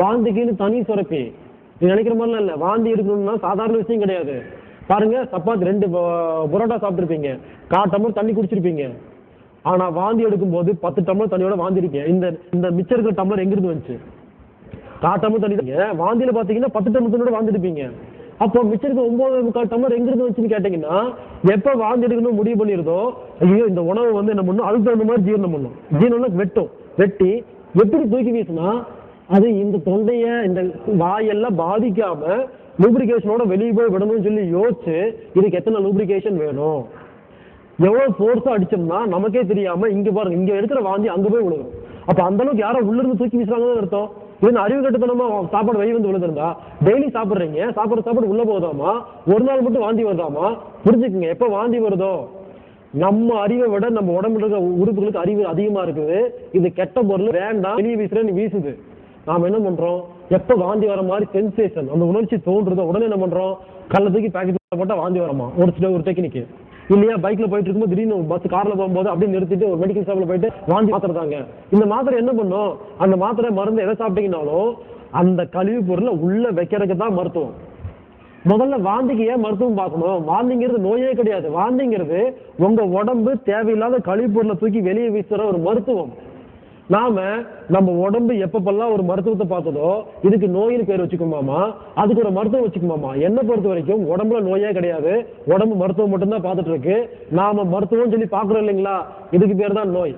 வாந்திக்குன்னு தனி சுரப்பி. நீ நினைக்கிற மாதிரிலாம் இல்லை, வாந்தி இருக்கணும்னா சாதாரண விஷயம் கிடையாது. பாருங்க, சப்பாத்தி 2 புரோட்டா சாப்பிட்டுருப்பீங்க, 1/4 டம்ளர் தண்ணி குடிச்சிருப்பீங்க. ஆனா வாந்தி எடுக்கும் போது 10 டம்ளர் தண்ணியோட வாந்தி இருக்கீங்க. இந்த மிச்சம் இருக்கிற டம்ளர் எங்கிருந்து வந்துச்சு? 1/4 டம்ளர் தண்ணி. வாந்தியில பாத்தீங்கன்னா 10 டம்ளர் தண்ணியோட வாந்திருப்பீங்க. அப்போ மிச்சம் இருக்க 9/4 டம்ளர் எங்கிருந்து வந்துச்சுன்னு கேட்டீங்கன்னா, எப்ப வாந்தி எடுக்கணும் முடிவு பண்ணிருதோ, ஐயோ இந்த உணவு வந்து என்ன பண்ணும், அதுக்கு தகுந்த மாதிரி ஜீரணம் பண்ணும். ஜீரணம்னா வெட்டி எப்படி தூக்கி வீசினா அது இந்த தொண்டைய இந்த வாயெல்லாம் பாதிக்காம லூப்ரிகேஷனோட வெளியே போய் விடணும்னு சொல்லி யோசிச்சு இதுக்கு எத்தனை லூப்ரிகேஷன் வேணும், எவ்வளவு போர்ஸா அடிச்சோம்னா நமக்கே தெரியாம இங்க பாருங்க, இங்க எடுக்கிற வாந்தி அங்க போய் விழுகும். அப்ப அந்த அளவுக்கு யாரோ உள்ள இருந்து தூக்கி வீசுறாங்கன்னு அர்த்தம். இது அறிவு கட்டுத்தனமா சாப்பாடு வெளியே வந்து விழுந்திருந்தா டெய்லி சாப்பிடுறீங்க, சாப்பாடு உள்ள போகுதாமா, ஒரு நாள் மட்டும் வாந்தி வருதாமா? புரிஞ்சுக்குங்க, எப்ப வாந்தி வருதோ நம்ம அறிவை விட நம்ம உடம்புல இருக்க உறுப்புகளுக்கு அறிவு அதிகமா இருக்குது. இது கெட்ட பொருள் வேண்டாம் வெளியே வீசுறேன்னு வீசுது. நாம என்ன பண்றோம், எப்ப வாந்தி வர மாதிரி சென்சேஷன் அந்த உணர்ச்சி தோன்றுதோ உடனே என்ன பண்றோம், கல்ல தூக்கி பாக்கெட் போட்டா வாந்தி வரமா ஒரு டெக்னிக் இல்லையா? பைக்ல போயிட்டு இருக்கும்போது திடீர்னு பஸ் கார்ல போகும்போது அப்படியே நிறுத்திட்டு ஒரு மெடிக்கல் ஷாப்ல போயிட்டு வாந்தி மாத்திரை தாங்க. இந்த மாத்திரை என்ன பண்ணும், அந்த மாத்திரை மருந்து எதை சாப்பிட்டீங்கன்னாலும் அந்த கழிவு பொருளை உள்ள வைக்கிறதுக்கு தான் மருத்துவம். முதல்ல வாந்திக்கு ஏன் மருத்துவம் பார்க்கணும்? வாந்திங்கிறது நோயே கிடையாது. வாந்திங்கிறது உங்க உடம்பு தேவையில்லாத கழிவு பொருளை தூக்கி வெளியே வீசுற ஒரு மருத்துவம். நாம நம்ம உடம்பு எப்பப்பெல்லாம் ஒரு மருத்துவத்தை பார்த்ததோ இதுக்கு நோயின்னு பேர் வச்சுக்குமாமா, அதுக்கு ஒரு மருத்துவம் வச்சுக்குமாமா. என்ன பொறுத்த வரைக்கும் உடம்புல நோயே கிடையாது, உடம்பு மருத்துவம் மட்டும்தான் பார்த்துட்டு இருக்கு. நாம மருத்துவம் சொல்லி பாக்குறோம் இல்லைங்களா, இதுக்கு பேர் தான் நோய்.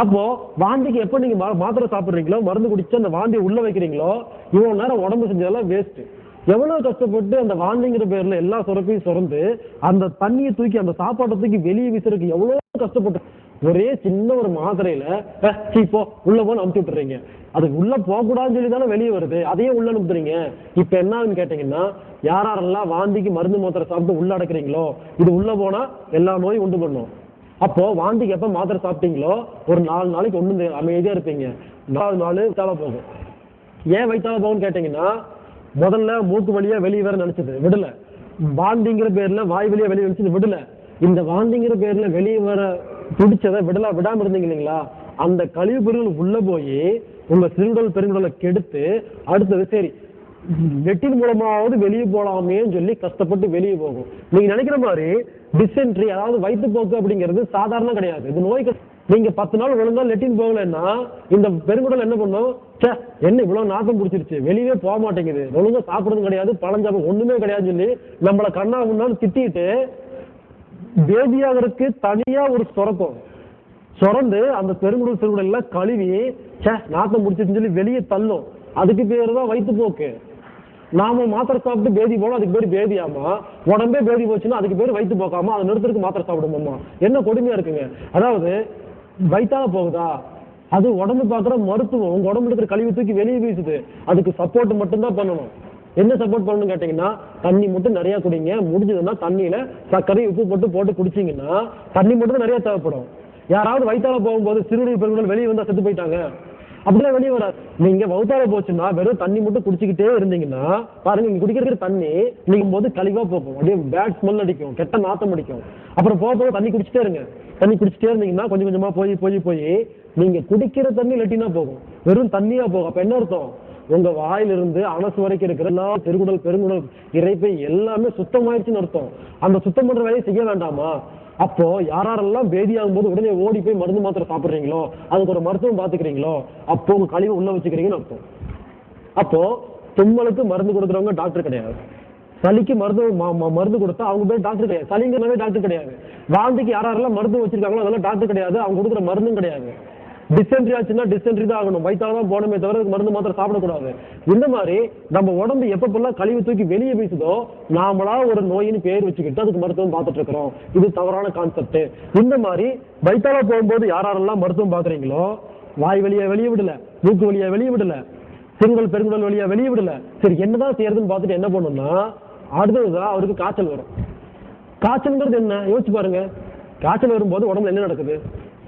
அப்போ வாந்திக்கு எப்ப நீங்க மாத்திரை சாப்பிடுறீங்களோ, மருந்து குடிச்சு அந்த வாந்தியை உள்ள வைக்கிறீங்களோ, இவ்வளவு நேரம் உடம்பு செஞ்சதெல்லாம் வேஸ்ட். எவ்வளவு கஷ்டப்பட்டு அந்த வாந்திங்கிற பேர்ல எல்லா சுரப்பையும் சுரந்து அந்த தண்ணியை தூக்கி அந்த சாப்பாட்டை தூக்கி வெளியே வீசுறதுக்கு எவ்வளவு கஷ்டப்பட்டு ஒரே சின்ன ஒரு மாத்திரையில இப்போ உள்ள போன அமுத்தி விட்டுறீங்க. அது உள்ள போக கூடாதுன்னு சொல்லி தானே வெளியே வருது, அதையே உள்ள அனுப்புறீங்க. இப்ப என்னன்னு கேட்டீங்கன்னா, யாரெல்லாம் வாந்திக்கு மருந்து மாத்திரை சாப்பிட்டு உள்ள அடைக்கிறீங்களோ இது உள்ள போனா எல்லா நோயும் உண்டு பண்ணும். அப்போ வாந்திக்கு எப்ப மாத்திரை சாப்பிட்டீங்களோ ஒரு 4 நாளைக்கு ஒண்ணு அமைதியா இருப்பீங்க. 4 நாள் வயித்தால போகும். ஏன் வயித்தால போகும்னு கேட்டீங்கன்னா, முதல்ல மூக்கு வழியா வெளியே வேற நினைச்சது விடல, வாந்திங்கிற பேர்ல வாய் வழியா வெளியே நினைச்சது விடல, இந்த வாந்திங்கிற பேர்ல வெளியே வர பிடிச்சதை விடாம இருந்தீங்க இல்லைங்களா, அந்த கழிவு பொருட்கள் உள்ள போய் உங்க சிறுகுடல் பெருங்குடலை கெடுத்து அடுத்தது சரி லெட்டின் மூலமாவது வெளியே போலாமேன்னு சொல்லி கஷ்டப்பட்டு வெளியே போகும். நீங்க நினைக்கிற மாதிரி டிசென்ட்ரி அதாவது வயிற்றுப்போக்கு அப்படிங்கிறது சாதாரண கிடையாது. இது நோய்க்கு நீங்க 10 நாள் ஒழுங்கா லெட்டின் போகலன்னா இந்த பெருங்குடல் என்ன பண்ணும், என்ன இவ்வளவு நாட்டம் பிடிச்சிருச்சு வெளியே போக மாட்டேங்குது, ஒழுங்கா சாப்பிடுறது கிடையாது, பழஞ்சாப்பம் ஒண்ணுமே கிடையாதுன்னு சொல்லி நம்மளை கண்ணா முன்னான்னு திட்டிட்டு பேதியாகிறதுக்கு தனியா ஒரு சுரந்து அந்த பெருங்குடல் சிறுகுடல் எல்லாம் கழுவி நாட்டம் பிடிச்சிருச்சுன்னு சொல்லி வெளியே தள்ளும். அதுக்கு பேரு தான் வயிற்றுப்போக்கு. நாம மாத்திரை சாப்பிட்டு பேதி போனோம், அதுக்கு பேர் பேதியாமா. உடம்பே பேதி போச்சுன்னா அதுக்கு பேர் வயிற்று போக்காமா, அதை நிறுத்துறதுக்கு மாத்திரை சாப்பிடுமாமா. என்ன கொடுமையா இருக்குங்க. அதாவது வயித்தால போகுதா, அது உடம்பு பாக்குற மருத்துவம். உங்க உடம்புல இருக்கிற கழிவு தூக்கி வெளியே வீசுது, அதுக்கு சப்போர்ட் மட்டும்தான் பண்ணணும். என்ன சப்போர்ட் பண்ணணும்னு கேட்டீங்கன்னா, தண்ணி மட்டும் நிறைய குடிங்க. முடிஞ்சதுன்னா தண்ணியில சர்க்கரை உப்பு போட்டு குடிச்சீங்கன்னா தண்ணி மட்டும் நிறைய தேவைப்படும். யாராவது வயித்தால போகும்போது சிறுநீர் பெருங்குடல் வெளியே வந்தா செத்து போயிட்டாங்க அப்படிலாம் வெளியே வராது. நீங்க வயித்தால போச்சுன்னா வெறும் தண்ணி மட்டும் குடிச்சுக்கிட்டே இருந்தீங்கன்னா பாருங்க, நீங்க குடிக்கிற தண்ணி நீங்கும் போது கழிவா போகும், அப்படியே பேட் ஸ்மெல் அடிக்கும், கெட்ட நாத்தம் அடிக்கும். அப்புறம் போக தண்ணி குடிச்சிட்டே இருங்க. தண்ணி குடிச்சிட்டே இருந்தீங்கன்னா கொஞ்சம் கொஞ்சமா போய் நீங்க குடிக்கிற தண்ணி லெட்டினா போகும், வெறும் தண்ணியா போகும். அப்ப என்ன அர்த்தம், உங்க வாயிலிருந்து அனசு வரைக்கும் இருக்கிற எல்லா சிறுகுடல் பெருங்குடல் இறைப்பை எல்லாமே சுத்தமாயிருச்சுன்னு அர்த்தம். அந்த சுத்தம் பண்ற வேலையை செய்ய வேண்டாமா? அப்போ யாரெல்லாம் பேதியாகும் போது உடனே ஓடி போய் மருந்து மாத்திரை சாப்பிடுறீங்களோ, அதுக்கு ஒரு மருத்துவம் பாத்துக்கிறீங்களோ, அப்போ உங்க கழிவு உள்ள வச்சுக்கிறீங்கன்னு அர்த்தம். அப்போ தும்மலுக்கு மருந்து கொடுக்குறவங்க டாக்டர் கிடையாது, சளிக்கு மருந்து கொடுத்தா அவங்க பேர் டாக்டர் கிடையாது, சளிங்கிறவே டாக்டர் கிடையாது, வாந்திக்கு யாரெல்லாம் மருந்து வச்சிருக்காங்களோ அதெல்லாம் டாக்டர் கிடையாது, அவங்க கொடுக்குற மருந்தும் கிடையாது. டிசென்ட்ரி ஆச்சுன்னா டிசென்ட்ரி தான் ஆகணும், வயிற்றால தான் போனமே தவிர மருந்து மாத்திரை சாப்பிடக்கூடாது. இந்த மாதிரி நம்ம உடம்பு எப்பப்பெல்லாம் கழிவு தூக்கி வெளியே வீசுதோ நாமளா ஒரு நோயின்னு பேர் வச்சுக்கிட்டு அதுக்கு மருத்துவம் பார்த்துட்டு இருக்கிறோம். இது தவறான கான்செப்ட். இந்த மாதிரி வயிற்றால போகும்போது யாரெல்லாம் மருத்துவம் பாக்குறீங்களோ, வாய் வழியா வெளியே விடல, மூக்கு வழியா வெளியே விடல, சிறுகுடல் பெருங்குடல் வழியா வெளியே விடல, சரி என்னதான் செய்யறதுன்னு பார்த்துட்டு என்ன பண்ணணும்னா, அடுத்ததுதான் அவருக்கு காய்ச்சல் வரும். காய்ச்சல்ங்கிறது என்ன யோசிச்சு பாருங்க. காய்ச்சல் வரும்போது உடம்புல என்ன நடக்குது,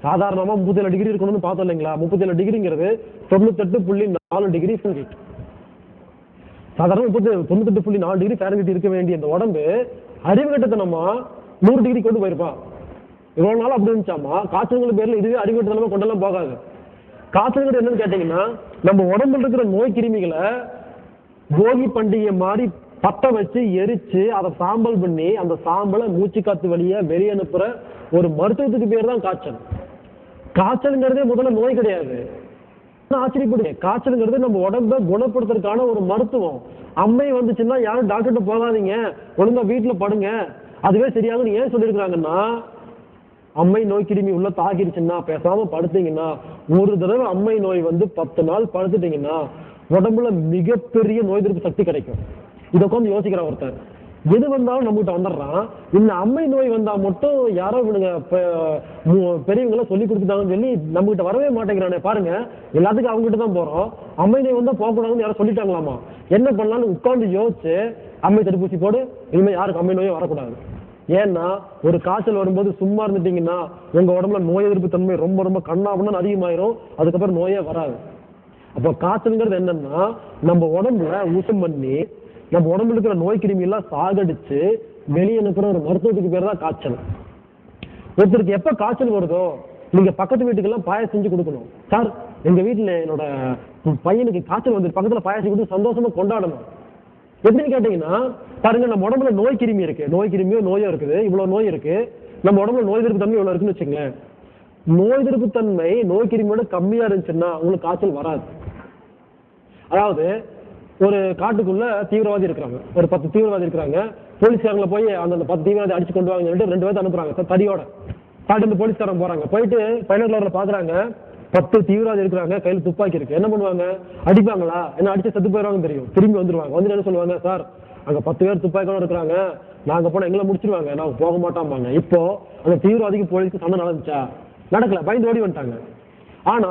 சாதாரணமா 37 டிகிரி இருக்கணும்னு பார்த்தோம் இல்லைங்களா. 37 டிகிரிங்கிறது 98.4 டிகிரி ஃபாரன்ஹீட். சாதாரண 98.4 டிகிரி ஃபாரன்ஹீட் இருக்க வேண்டிய இந்த உடம்பு அறிவு கட்டத்தனமா 100 டிகிரி கொண்டு போயிருப்பான். இவ்வளவு நாள் அப்படி இருந்துச்சாமா. காய்ச்சல்கள் பேர்ல இதுவே அறிவு கட்டத்தனமா கொண்டெல்லாம் போகாது. காய்ச்சல்கள் என்னன்னு கேட்டீங்கன்னா, நம்ம உடம்புல இருக்கிற நோய் கிருமிகளை போகி பண்டிகை மாதிரி பத்த வச்சு எரிச்சு அதை சாம்பல் பண்ணி அந்த சாம்பலை மூச்சு காத்து வழியா வெளியே அனுப்புற ஒரு மருத்துவத்துக்கு பேர் தான் காய்ச்சல். காய்ச்சல்ங்கிறதே முதல்ல நோய் கிடையாது. ஆச்சரியப்படுங்க, காய்ச்சல்ங்கிறது நம்ம உடம்ப குணப்படுத்துறதுக்கான ஒரு மருத்துவம். அம்மை வந்துச்சுன்னா யாரும் டாக்டர்கிட்ட போகாதீங்க, ஒழுங்கா வீட்டுல படுங்க, அதுவே சரியாகும்னு ஏன் சொல்லியிருக்கிறாங்கன்னா, அம்மை நோய் கிருமி உள்ள தாக்கிருச்சுன்னா பேசாம படுத்தீங்கன்னா, ஒரு தடவை அம்மை நோய் வந்து 10 நாள் படுத்துட்டீங்கன்னா உடம்புல மிகப்பெரிய நோய் எதிர்ப்பு சக்தி கிடைக்கும். இதை உட்காந்து யோசிக்கிற ஒருத்தர் எது வந்தாலும் நம்மகிட்ட வந்துடுறான். இந்த அம்மை நோய் வந்தா மட்டும் யாரோ இவனுங்க பெரியவங்க சொல்லி கொடுத்துட்டாங்கன்னு சொல்லி நம்ம கிட்ட வரவே மாட்டேங்கிறானே. பாருங்க, எல்லாத்துக்கும் அவங்க கிட்ட தான் போறோம். அம்மை நோய் வந்தா போகக்கூடாதுன்னு யாரும் சொல்லிட்டாங்களாமா. என்ன பண்ணலாம்னு உட்காந்து யோசிச்சு அம்மை தடுப்பூசி போடு, இனிமேல் யாருக்கு அம்மை நோயே வரக்கூடாது. ஏன்னா ஒரு காய்ச்சல் வரும்போது சும்மா இருந்துட்டீங்கன்னா உங்க உடம்புல நோய் எதிர்ப்பு தன்மை ரொம்ப ரொம்ப கண்ணாபண்ணு அதிகமாயிரும், அதுக்கப்புறம் நோயே வராது. அப்போ காய்ச்சல்ங்கிறது என்னன்னா, நம்ம உடம்புல ஊசம் பண்ணி நம்ம உடம்புல இருக்கிற நோய் கிருமி எல்லாம் சாகடிச்சு வெளியே அனுப்புற ஒரு மருத்துவத்துக்கு பேர் தான் காய்ச்சல். ஒருத்தருக்கு எப்ப காய்ச்சல் வருதோ நீங்க பக்கத்து வீட்டுக்கெல்லாம் பாயாசம் செஞ்சு கொடுக்கணும். சார் எங்க வீட்டுல என்னோட பையனுக்கு காய்ச்சல் வந்து பக்கத்துல பாயாசம் கொடுத்து சந்தோஷமா கொண்டாடணும். எப்படின்னு கேட்டீங்கன்னா, பாருங்க நம்ம உடம்புல நோய் கிருமி இருக்கு, நோய் கிருமியோ நோயோ இருக்குது, இவ்வளவு நோய் இருக்கு, நம்ம உடம்புல நோய் எதிர்ப்பு தன்மை இவ்வளவு இருக்குன்னு வச்சுங்களேன். நோய் எதிர்ப்பு தன்மை நோய் கிருமியோட கம்மியா இருந்துச்சுன்னா உங்களுக்கு காய்ச்சல் வராது. அதாவது ஒரு காட்டுக்குள்ள தீவிரவாதி இருக்கிறாங்க, ஒரு 10 தீவிரவாதி இருக்கிறாங்க. போலீஸ்காரங்களை போய் அந்த 10 தீவிரவாதி அடிச்சு கொண்டு வாங்க 2 பேர்த்து அனுப்புறாங்க தடியோட. காட்டு போலீஸ்காரங்க போறாங்க, போயிட்டு பைனர்ல பாக்குறாங்க 10 தீவிரவாதி இருக்கிறாங்க, கையில் துப்பாக்கி இருக்கு. என்ன பண்ணுவாங்க, அடிப்பாங்களா? என்ன அடிச்சு செத்து போயிடுவாங்க தெரியும், திரும்பி வந்துருவாங்க. வந்து என்ன சொல்லுவாங்க, சார் அங்க 10 பேர் துப்பாக்கியோட இருக்கிறாங்க, நாங்க போனா எங்களை முடிச்சிருவாங்க, நாங்க போக மாட்டோம்பாங்க. இப்போ அந்த தீவிரவாதிக்கு போலீஸ்க்கு சண்டை நடந்துச்சா? நடக்கல, பயந்து ஓடி வந்துட்டாங்க. ஆனா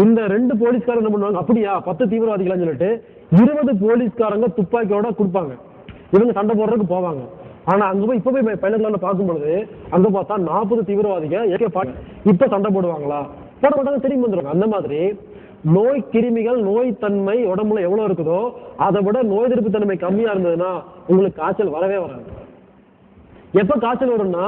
இந்த 2 போலீஸ்காரங்க என்ன பண்ணுவாங்க, அப்படியா 10 தீவிரவாதிகளான்னு சொல்லிட்டு 20 போலீஸ்காரங்க துப்பாக்கியோட கொடுப்பாங்க. இவங்க சண்டை போடுறதுக்கு போவாங்க. ஆனா அங்க போய் இப்ப போய் பைலட்ல பார்க்கும்பொழுது அங்க பார்த்தா 40 தீவிரவாதிகள் இப்ப சண்டை போடுவாங்களா? போட மாட்டாங்க, திரும்பி வந்துருவாங்க. அந்த மாதிரி நோய் கிருமிகள் நோய் தன்மை உடம்புல எவ்வளவு இருக்குதோ அதை விட நோய் எதிர்ப்பு தன்மை கம்மியா இருந்ததுன்னா உங்களுக்கு காய்ச்சல் வரவே வராது. எப்ப காய்ச்சல் வரும்னா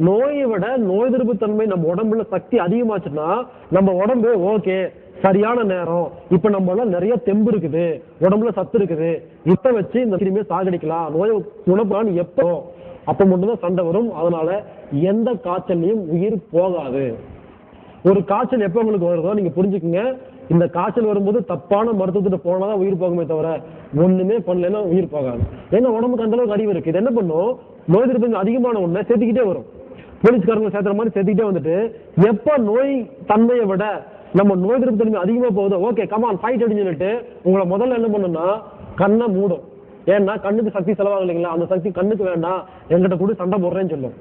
நோயை விட நோய் எதிர்ப்பு தன்மை நம்ம உடம்புல சக்தி அதிகமாச்சுன்னா நம்ம உடம்பு ஓகே சரியான நேரம், இப்ப நம்ம நிறைய தெம்பு இருக்குது, உடம்புல சத்து இருக்குது, இப்ப வச்சு இந்த கிருமியை சாகடிக்கலாம், நோயை குணப்படான்னு எப்போ அப்ப மட்டும்தான் சண்டை வரும். அதனால எந்த காய்ச்சல்லையும் உயிர் போகாது. ஒரு காய்ச்சல் எப்ப உங்களுக்கு வருதோ நீங்க புரிஞ்சுக்குங்க, இந்த காய்ச்சல் வரும்போது தப்பான மருத்துவத்திட்ட போனாதான் உயிர் போகுமே தவிர ஒண்ணுமே பண்ணலன்னா உயிர் போகாது. ஏன்னா உடம்புக்கு அந்த அளவுக்கு அறிவு இருக்கு. இது என்ன பண்ணும், நோய் எதிர்ப்பு அதிகமான ஒண்ணை சேர்த்துக்கிட்டே வரும். போலீஸ்காரங்க சேர்த்துற மாதிரி சேர்த்துக்கிட்டே வந்துட்டு எப்ப நோய் தன்மையை விட நம்ம நோய் எதிர்ப்பு தன்மை அதிகமா போகுது ஓகே கமான் ஃபைட் அப்படின்னு சொல்லிட்டு உங்களை முதல்ல என்ன பண்ணுன்னா கண்ணை மூடும். ஏன்னா கண்ணுக்கு சக்தி செலவாகும் இல்லைங்களா, அந்த சக்தி கண்ணுக்கு வேண்டாம், என்கிட்ட கூட சண்டை போடுறேன்னு சொல்லும்.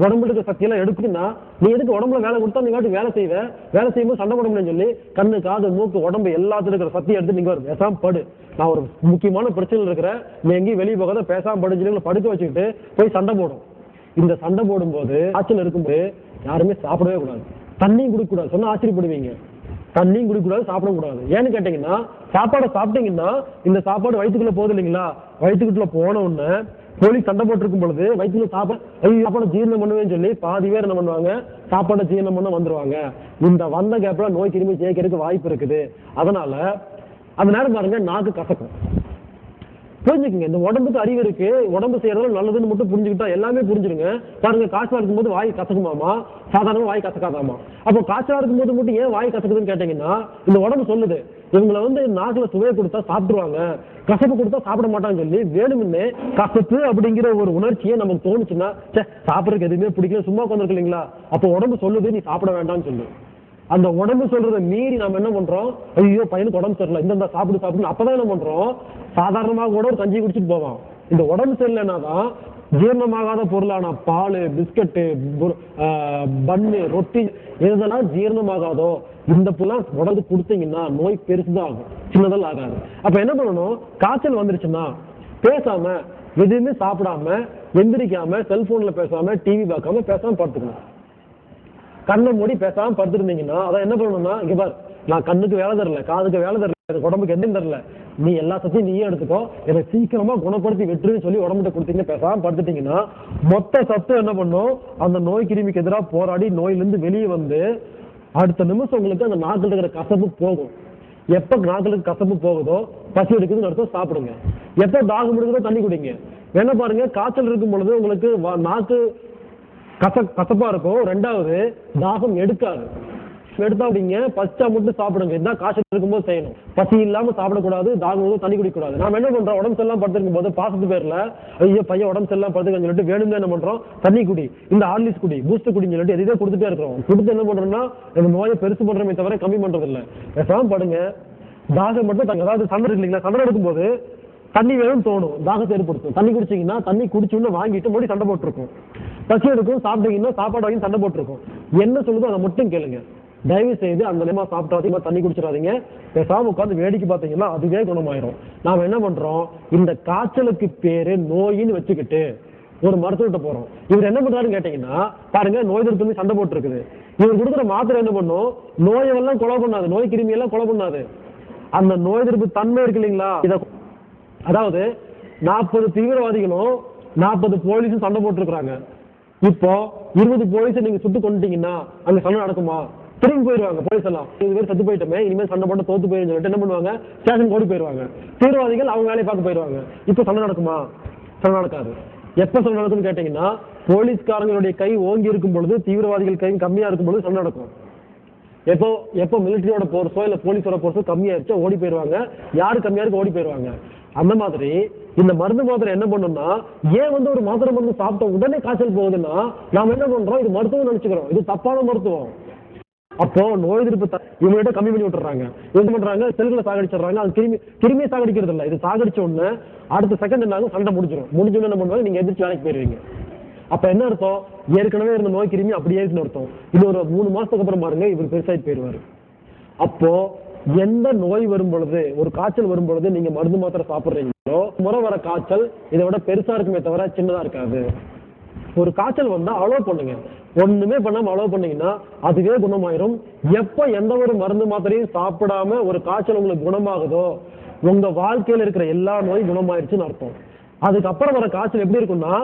உடம்புக்கு சக்தி எல்லாம் எடுக்குன்னா நீ எதுக்கு உடம்புல வேலை கொடுத்தா நீ வாட்டி வேலை செய்வேன், வேலை செய்யும்போது சண்டை போட முடியும்னு சொல்லி கண்ணு காது மூக்கு உடம்பு எல்லாத்துக்கும் இருக்கிற சக்தியை எடுத்து நீங்க ஒரு பேசாம படு, நான் ஒரு முக்கியமான பிரச்சனை இருக்கிறேன், நீ எங்கேயும் வெளியே போகாத பேசாம படுன்னு சொல்லி படுக்க வச்சுக்கிட்டு போய் சண்டை போடும். இந்த சண்டை போடும்போது காய்ச்சல் இருக்கும்போது யாருமே சாப்பிடவே கூடாது, தண்ணியும் குடிக்க கூடாது. சொன்னா ஆச்சரியப்படுவீங்க, தண்ணியும் குடிக்கூடாது, சாப்பிடக்கூடாது. ஏன்னு கேட்டீங்கன்னா சாப்பாடை சாப்பிட்டீங்கன்னா இந்த சாப்பாடு வயிற்றுக்குள்ள போகுது இல்லைங்களா, வயிற்றுக்குள்ள போன உடனே போலீஸ் சண்டை போட்டிருக்கும் பொழுது வயிற்றுக்குள்ள சாப்பாடு ஜீரணம் பண்ணுவேன்னு சொல்லி பாதி பேர் என்ன பண்ணுவாங்க சாப்பாடை ஜீரணம் பண்ண வந்துருவாங்க. இந்த வந்த கேப்ல நோய் கிருமி ஜெயிக்கிறதுக்கு வாய்ப்பு இருக்குது. அதனால அந்த நேரம் பாருங்க நாக்கு கசக்கும். புரிஞ்சுக்குங்க, இந்த உடம்புக்கு அறிவு இருக்கு, உடம்பு செய்யறதுல நல்லதுன்னு மட்டும் புரிஞ்சுக்கிட்டா எல்லாமே புரிஞ்சிருங்க. பாருங்க காய்ச்சலா இருக்கும்போது வாய் கசக்குமாமா, சாதாரண வாய் கசக்காதாமா. அப்போ காய்ச்சலா இருக்கும்போது மட்டும் ஏன் வாய் கசக்குதுன்னு கேட்டீங்கன்னா இந்த உடம்பு சொல்லுது இவங்களை நாக்குல சுவையை கொடுத்தா சாப்பிடுவாங்க, கசப்பு கொடுத்தா சாப்பிட மாட்டான்னு சொல்லி வேணும்னே கசப்பு அப்படிங்கிற ஒரு உணர்ச்சியை நமக்கு தோணுச்சுன்னா சாப்பிடறதுக்கு எதுவுமே பிடிக்கல சும்மா உட்காந்துருக்கு இல்லைங்களா, அப்போ உடம்பு சொல்லுது நீ சாப்பிட வேண்டாம்னு சொல்லு. அந்த உடம்பு சொல்றதை மீறி நாம என்ன பண்றோம், ஐயோ பையனுக்கு உடம்பு சரியில்லை இந்த சாப்பிடு சாப்பிடுன்னு அப்பதான் என்ன பண்றோம், சாதாரணமாக கூட ஒரு கஞ்சி குடிச்சிட்டு போவோம். இந்த உடம்பு சரியில்லைன்னாதான் ஜீரணமாகாத பொருளான பால் பிஸ்கட்டு பன்னு ரொட்டி எதெல்லாம் ஜீரணமாகாதோ இந்த பொருளாம் உடம்பு கொடுத்தீங்கன்னா நோய் பெருசுதான் ஆகும், சின்னதெல்லாம் ஆகாது. அப்ப என்ன பண்ணணும், காய்ச்சல் வந்துருச்சுன்னா பேசாம எதுவுமே சாப்பிடாம எந்திரிக்காம செல்போன்ல பேசாம டிவி பார்க்காம பேசாம படுத்துக்கணும். கண்ணை மூடி பேசாம படுத்துருந்தீங்கன்னா அதான் என்ன பண்ணணும்னா இங்க பாரு நான் கண்ணுக்கு வேலை தரல, காதுக்கு வேலை தரல, எனக்கு உடம்புக்கு எதுவும் தரல, நீ எல்லா சத்தையும் நீயே எடுத்துக்கோ, எனக்கு சீக்கிரமா குணப்படுத்தி வெற்றுன்னு சொல்லி உடம்புட்ட கொடுத்தீங்க பேசாம படுத்துட்டீங்கன்னா மொத்த சத்து என்ன பண்ணும், அந்த நோய் கிருமிக்கு எதிராக போராடி நோயிலிருந்து வெளியே வந்து அடுத்த நிமிஷம் உங்களுக்கு அந்த நாக்கில் இருக்கிற கசப்பு போகும். எப்ப நாக்களுக்கு கசப்பு போகுதோ பசி எடுக்குதுன்னு அர்த்தம் சாப்பிடுங்க, எப்ப தாகம் எடுக்குதோ தண்ணி குடிங்க. என்ன பாருங்க காய்ச்சல் இருக்கும் பொழுது உங்களுக்கு நாக்கு கசப்பா இருக்கும், ரெண்டாவது தாகம் எடுக்காது. எடுத்தா அப்படிங்க பச்சா மட்டும் சாப்பிடுங்க, இதுதான் காய்ச்சல் இருக்கும்போது செய்யணும். பசி இல்லாம சாப்பிடக்கூடாது, தாகம் தண்ணி குடிக்கூடாது. நாம என்ன பண்றோம், உடம்பு செல்லாம் படுத்திருக்கும் போது பாசத்து பேர்ல ஐயோ பையன் உடம்பு செல்லாம் படுத்துக்கன்னு சொல்லிட்டு வேணும்னு என்ன பண்றோம், தண்ணி குடி, இந்த ஹார்லிக்ஸ் குடி, பூஸ்ட் குடின்னு சொல்லிட்டு எதையோ கொடுத்துட்டே இருக்கிறோம். கொடுத்து என்ன பண்றோம்னா நம்ம நோயை பெருசு பண்றோமே தவிர கம்மி பண்றது இல்லை. பேசாம படுங்க, தாகம் மட்டும் அதாவது சண்டை இருக்கு இல்லைங்களா, சண்டை எடுக்கும்போது தண்ணி வேணும்னு தோணும், தாகத்தை ஏற்படுத்தும். தண்ணி குடிச்சிங்கன்னா தண்ணி குடிச்சுன்னு வாங்கிட்டு மறுபடியும் சண்டை போட்டிருக்கும். பசி எடுக்கும், சாப்பிட்டீங்கன்னா சாப்பாடு வாங்கி சண்டை போட்டிருக்கும். என்ன சொல்லுதோ அதை மட்டும் கேளுங்க. தயவு செய்து அந்த நேரமா சாப்பிட்டாதீங்க, தண்ணி குடிச்சிடாதீங்க, பேசாம உட்காந்து வேடிக்கை பார்த்தீங்கன்னா அதுவே குணமாயிரும். நாம என்ன பண்றோம், இந்த காய்ச்சலுக்கு பேரு நோயின்னு வச்சுக்கிட்டு ஒரு மருத்துவர்கிட்ட போறோம். இவர் என்ன பண்றாருன்னு கேட்டீங்கன்னா பாருங்க நோய் எதிர்ப்பு சண்டை போட்டு இருக்குது. இவர் கொடுக்குற மாத்திரை என்ன பண்ணும், நோயெல்லாம் கொலை பண்ணாது, நோய் கிருமி எல்லாம் கொலை பண்ணாது, அந்த நோய் எதிர்ப்பு தன்மை இருக்கு இல்லைங்களா. அதாவது 40 தீவிரவாதிகளும் 40 போலீஸும் சண்டை போட்டு இருக்கிறாங்க. இப்போ 20 போலீஸை நீங்க சுட்டு கொண்டுட்டீங்கன்னா அங்க சண்டை நடக்குமா, திரும்பி போயிருவாங்க போலீஸ் எல்லாம். 20 பேர் செத்து போயிட்டோமே இனிமேல் சண்டை போட்டு தோத்து போயிருந்து சொல்லிட்டு என்ன பண்ணுவாங்க, ஸ்டேஷன் ஓடி போயிருவாங்க. தீவிரவாதிகள் அவங்க வேலையை பார்க்க போயிருவாங்க. இப்போ சண்டை நடக்குமா, சண்டை நடக்காது. எப்ப சண்டை நடக்கும்னு கேட்டீங்கன்னா போலீஸ்காரங்களுடைய கை ஓங்கி இருக்கும் பொழுது தீவிரவாதிகள் கை கம்மியா இருக்கும் பொழுது சண்டை நடக்கும். எப்போ மிலிட்டரியோட போர்ஸோ இல்ல போலீஸோட போர்ஸோ கம்மியாயிருச்சோ ஓடி போயிருவாங்க, யாரு கம்மியா இருக்கு ஓடி போயிருவாங்க. அந்த மாதிரி இந்த மருந்து மாத்திரை என்ன பண்ணும்னா, ஏன் ஒரு மாத்திரை மருந்து சாப்பிட்ட உடனே காய்ச்சல் போகுதுன்னா நாம என்ன பண்றோம், இது மருத்துவம் நினைச்சுக்கிறோம், இது தப்பான மருத்துவம். அப்போ நோய் எதிர்ப்பு இவங்ககிட்ட கம்மி பண்ணி விட்டுறாங்க. என்ன பண்றாங்க, செல்களை சாகடிச்சிடுறாங்க. அது கிருமியை சாகடிக்கிறது இல்லை, இது சாகடிச்ச உடனே அடுத்த செகண்ட் என்ன சண்டை முடிஞ்சோன்னு என்ன பண்ணுவாங்க, நீங்க எதிர்த்து வேலைக்கு போயிருவீங்க. அப்ப என்ன அர்த்தம், ஏற்கனவே இருந்த நோய் கிருமி அப்படியே இருக்குன்னு அர்த்தம். இது ஒரு 3 மாசத்துக்கு அப்புறம் பாருங்க இவர் பெருசாகி போயிருவாரு. அப்போ எந்த நோய் வரும் பொழுது, ஒரு காய்ச்சல் வரும் பொழுது நீங்க மருந்து மாத்திரை சாப்பிடுறீங்களோ முறை வர காய்ச்சல் இதை விட பெருசா இருக்குமே தவிர சின்னதா இருக்காது. ஒரு காய்ச்சல் வந்தா அலோவ் பண்ணுங்க, ஒண்ணுமே பண்ணாம அலோவ் பண்ணீங்கன்னா அதுவே குணமாயிரும். எப்ப எந்த ஒரு மருந்து மாத்திரையும் சாப்பிடாம ஒரு காய்ச்சல் உங்களுக்கு குணமாகுதோ உங்க வாழ்க்கையில இருக்கிற எல்லா நோயும் குணமாயிருச்சுன்னு அர்த்தம். அதுக்கப்புறம் வர காய்ச்சல் எப்படி இருக்கும்னா,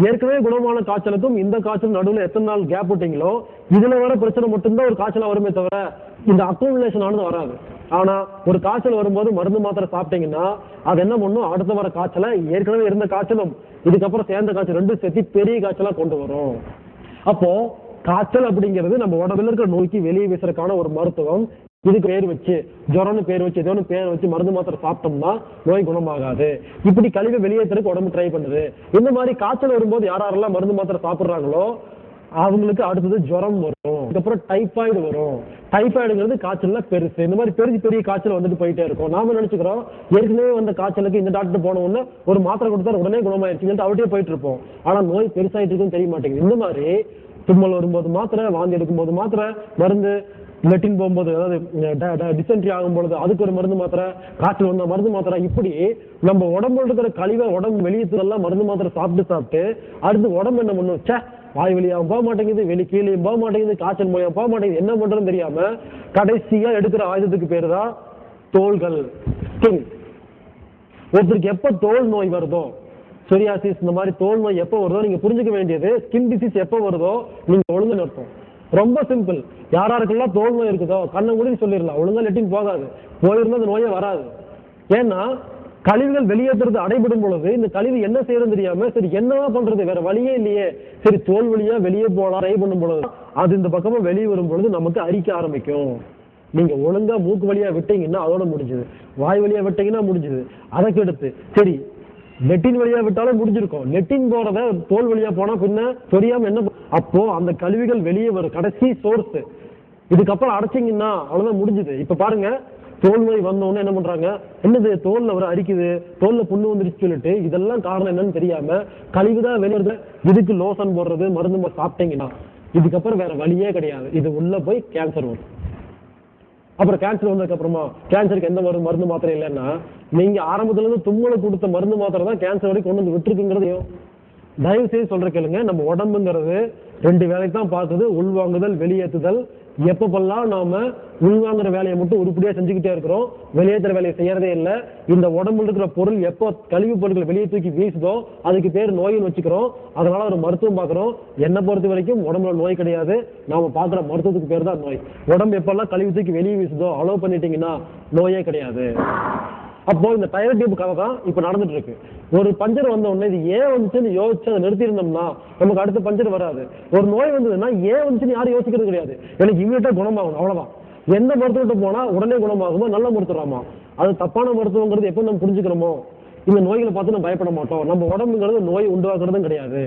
ஏற்கனவே குணமான காய்ச்சலுக்கும் இந்த காய்ச்சல் நடுவில் எத்தனை நாள் கேப் விட்டீங்களோ இதுல வர பிரச்சனை மட்டும்தான் ஒரு காய்ச்சலா வருமே தவிர இந்த அக்குமுலேஷன் ஆனது வராது. ஆனா ஒரு காய்ச்சல் வரும்போது மருந்து மாத்திரை சாப்பிட்டீங்கன்னா அது என்ன பண்ணும், அடுத்த வர காய்ச்சலை ஏற்கனவே இருந்த காய்ச்சலும் இதுக்கப்புறம் சேர்ந்த காய்ச்சல் ரெண்டும் சேர்த்து பெரிய காய்ச்சலா கொண்டு வரும். அப்போ காய்ச்சல் அப்படிங்கிறது நம்ம உடம்புல இருக்கிற நோய்க்கு வெளியே வீசுறதுக்கான ஒரு மருத்துவம். இதுக்கு பேர் வச்சு ஜுரம்னு பேர் வச்சு ஏதோ பேர் வச்சு மருந்து மாத்திரை சாப்பிட்டோம்னா நோய் குணமாகாது. இப்படி கழிவை வெளியேற்றுறதுக்கு உடம்பு ட்ரை பண்ணுது. இந்த மாதிரி காய்ச்சல் வரும்போது யாரெல்லாம் மருந்து மாத்திரை சாப்பிட்றாங்களோ அவங்களுக்கு அடுத்தது ஜுரம் வரும், அதுக்கப்புறம் டைபாய்டு வரும். டைபாய்டுங்கிறது காய்ச்சல்ல பெருசு. இந்த மாதிரி பெரிய காய்ச்சல் வந்துட்டு போயிட்டே இருக்கும். நாம நினைச்சுக்கிறோம் ஏற்கனவே வந்த காய்ச்சலுக்கு இந்த டாக்டர் போன உடனே ஒரு மாத்திரை கொடுத்தா உடனே குணமாயிருச்சுன்னு அவட்டே போயிட்டு இருப்போம். ஆனா நோய் பெருசாயிட்டு இருக்குன்னு தெரிய மாட்டேங்குது. இந்த மாதிரி தும்மல் வரும்போது மாத்திரை, வாந்தி எடுக்கும்போது மாத்திரை, மருந்து லெட்டின் போகும்போது அதாவது டிசென்ட்ரி ஆகும்பொழுது அதுக்கு ஒரு மருந்து மாத்திரை, காய்ச்சல் வந்த மருந்து மாத்திரை, இப்படி நம்ம உடம்புல இருக்கிற கழிவை உடம்பு வெளியேற்றதெல்லாம் மருந்து மாத்திரை சாப்பிட்டு அடுத்து உடம்பு என்ன பண்ணும், சே வாய் வெளியாகவும் போக மாட்டேங்குது, வெளி கீழேயும் போக மாட்டேங்குது, காய்ச்சல் மூலியம் போக மாட்டேங்குது, என்ன பண்றதுன்னு தெரியாம கடைசியா எடுக்கிற ஆயுதத்துக்கு பேரு தான் தோள்கள், ஸ்கின். ஒருத்தருக்கு எப்ப தோல் நோய் வருதோ, சொரியாசிஸ் இந்த மாதிரி தோல் நோய் எப்போ வருதோ நீங்க புரிஞ்சுக்க வேண்டியது ஸ்கின் டிசீஸ் எப்போ வருதோ நீங்க ஒழுங்கு நிறுத்தும். ரொம்ப சிம்பிள். யாராருக்கெல்லாம் தோல் நோய் இருக்குதோ கண்ணை மூடி சொல்லிடலாம், ஒழுங்கா லெட்டின் போகாது, போயிருந்தா அந்த நோயே வராது. ஏன்னா கழிவுகள் வெளியேற்றுறது அடைபடும் பொழுது இந்த கழிவு என்ன செய்யறது தெரியாம சரி என்னவா பண்றது, வேற வழியே இல்லையே, சரி தோல் வழியா வெளியே போலாம் ட்ரை பண்ணும் பொழுது அது இந்த பக்கமா வெளியே வரும் பொழுது நமக்கு அரிக்க ஆரம்பிக்கும். நீங்க ஒழுங்கா மூக்கு வழியா விட்டீங்கன்னா அதோட முடிஞ்சது, வாய் வழியா விட்டீங்கன்னா முடிஞ்சது. அதற்கு எடுத்து சரி லெட்டின் வழியா விட்டாலும் முடிஞ்சிருக்கும், லெட்டின் போறத தோல் வழியா போனா பின்ன தெரியாம என்ன, அப்போ அந்த கழிவுகள் வெளியே வரும் கடைசி சோர்ஸ். இதுக்கப்புறம் அடைச்சிங்கன்னா அவ்வளவுதான் முடிஞ்சது. இப்ப பாருங்க தோல் நோய் வந்தோன்னு என்ன பண்றாங்க, என்னது தோல்ல வர அரிக்குது, தோல்ல புண்ணு வந்துருச்சு சொல்லிட்டு இதெல்லாம் காரணம் என்னன்னு தெரியாம கழிவுதான் வெளியே இதுக்கு லோசன் போடுறது மருந்து சாப்பிட்டீங்கன்னா இதுக்கப்புறம் வேற வழியே கிடையாது, இது உள்ள போய் கேன்சர் வரும். அப்புறம் கேன்சர் வந்ததுக்கு அப்புறமா கேன்சருக்கு எந்த மருந்து மாத்திரை இல்லைன்னா நீங்க ஆரம்பத்துல இருந்து தும்மலை கொடுத்த மருந்து மாத்திரை தான் கேன்சர் வரைக்கும் கொண்டு வந்து விட்டுருக்குங்கிறதையும் தயவு செய்து சொல்ற கேளுங்க. நம்ம உடம்புங்கிறது 2 வேலைக்கு தான் பார்க்குது, உள்வாங்குதல் வெளியேற்றுதல். எப்பப்பெல்லாம் நாம உள்வாங்குற வேலையை மட்டும் உருப்படியா செஞ்சுக்கிட்டே இருக்கிறோம், வெளியேற்றுற வேலையை செய்யறதே இல்லை. இந்த உடம்புல இருக்கிற பொருள் எப்போ கழிவு பொருட்கள் வெளியே தூக்கி வீசுதோ அதுக்கு பேர் நோயின்னு வச்சுக்கிறோம். அதனால ஒரு மருத்துவம் பார்க்குறோம். என்னை பொறுத்த வரைக்கும் உடம்புல நோய் கிடையாது, நாம பார்க்குற மருத்துவத்துக்கு பேர் தான் நோய். உடம்பு எப்பெல்லாம் கழிவு தூக்கி வெளியே வீசுதோ அலோவ் பண்ணிட்டீங்கன்னா நோயே கிடையாது. அப்போ இந்த டயர் டியூப் கதை தான் இப்ப நடந்துட்டு இருக்கு. ஒரு பஞ்சர் வந்த உடனே இது ஏன் வந்துச்சுன்னு யோசிச்சு அதை நிறுத்தி இருந்தோம்னா நமக்கு அடுத்த பஞ்சர் வராது. ஒரு நோய் வந்ததுன்னா ஏன் வந்துச்சுன்னு யாரும் யோசிக்கிறது கிடையாது, எனக்கு இமீடியட்டா குணமாகணும் அவ்வளவுதான். எந்த மருத்துவத்தை போனா உடனே குணமாகுமோ நல்ல மருத்துவராமா, அது தப்பான மருத்துவங்கிறது எப்போ நம்ம புரிஞ்சுக்கிறோமோ இந்த நோய்களை பார்த்து நம்ம பயப்பட மாட்டோம். நம்ம உடம்புங்கிறது நோய் உண்டாக்குறதும் கிடையாது.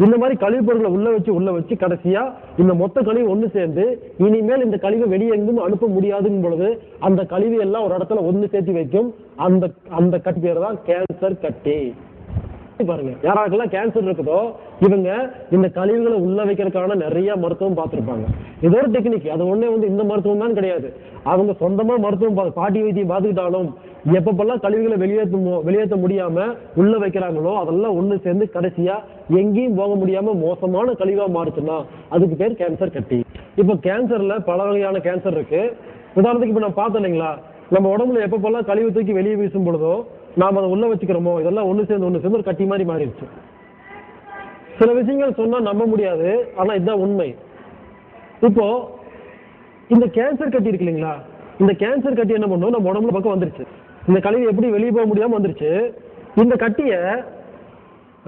இந்த மாதிரி கழிவு பொருட்களை உள்ள வச்சு கடைசியா இந்த மொத்த கழிவு ஒண்ணு சேர்ந்து இனிமேல் இந்த கழிவை வெளியே எங்கும் அனுப்ப முடியாதுங்கும் பொழுது அந்த கழிவு எல்லாம் ஒரு இடத்துல ஒண்ணு சேர்த்து வைக்கும். அந்த கட்டி பேர் தான் கேன்சர் கட்டி. பாருங்க யாராருக்கெல்லாம் கேன்சர் இருக்குதோ இவங்க இந்த கழிவுகளை உள்ள வைக்கிறதுக்கான நிறைய மருத்துவம் பார்த்திருப்பாங்க. இது ஒரு டெக்னிக், அது ஒண்ணே இந்த மருத்துவம் தான் கிடையாது. அவங்க சொந்தமா மருத்துவம் பாட்டி வைத்தியம் பார்த்துக்கிட்டாலும் எப்பப்பெல்லாம் கழிவுகளை வெளியேற்ற முடியாம உள்ள வைக்கிறாங்களோ அதெல்லாம் ஒண்ணு சேர்ந்து கடைசியா எங்கேயும் போக முடியாம மோசமான கழிவா மாறுச்சுன்னா அதுக்கு பேர் கேன்சர் கட்டி. இப்ப கேன்சர்ல பல வகையான கேன்சர் இருக்கு. உதாரணத்துக்கு இப்ப நான் பார்த்தேன் இல்லைங்களா, நம்ம உடம்புல எப்பப்பெல்லாம் கழிவு தூக்கி வெளியே வீசும் பொழுதோ நாம அதை உள்ள வச்சுக்கிறோமோ இதெல்லாம் ஒண்ணு சேர்ந்து ஒரு கட்டி மாதிரி மாறிடுச்சு. சில விஷயங்கள் சொன்னா நம்ப முடியாது, ஆனா இதுதான் உண்மை. இப்போ இந்த கேன்சர் கட்டி இருக்கு இல்லைங்களா, இந்த கேன்சர் கட்டி என்ன பண்ணும், நம்ம உடம்புல பக்கம் வந்துருச்சு. இந்த கழிவு எப்படி வெளியே போக முடியாம வந்துருச்சு. இந்த கட்டிய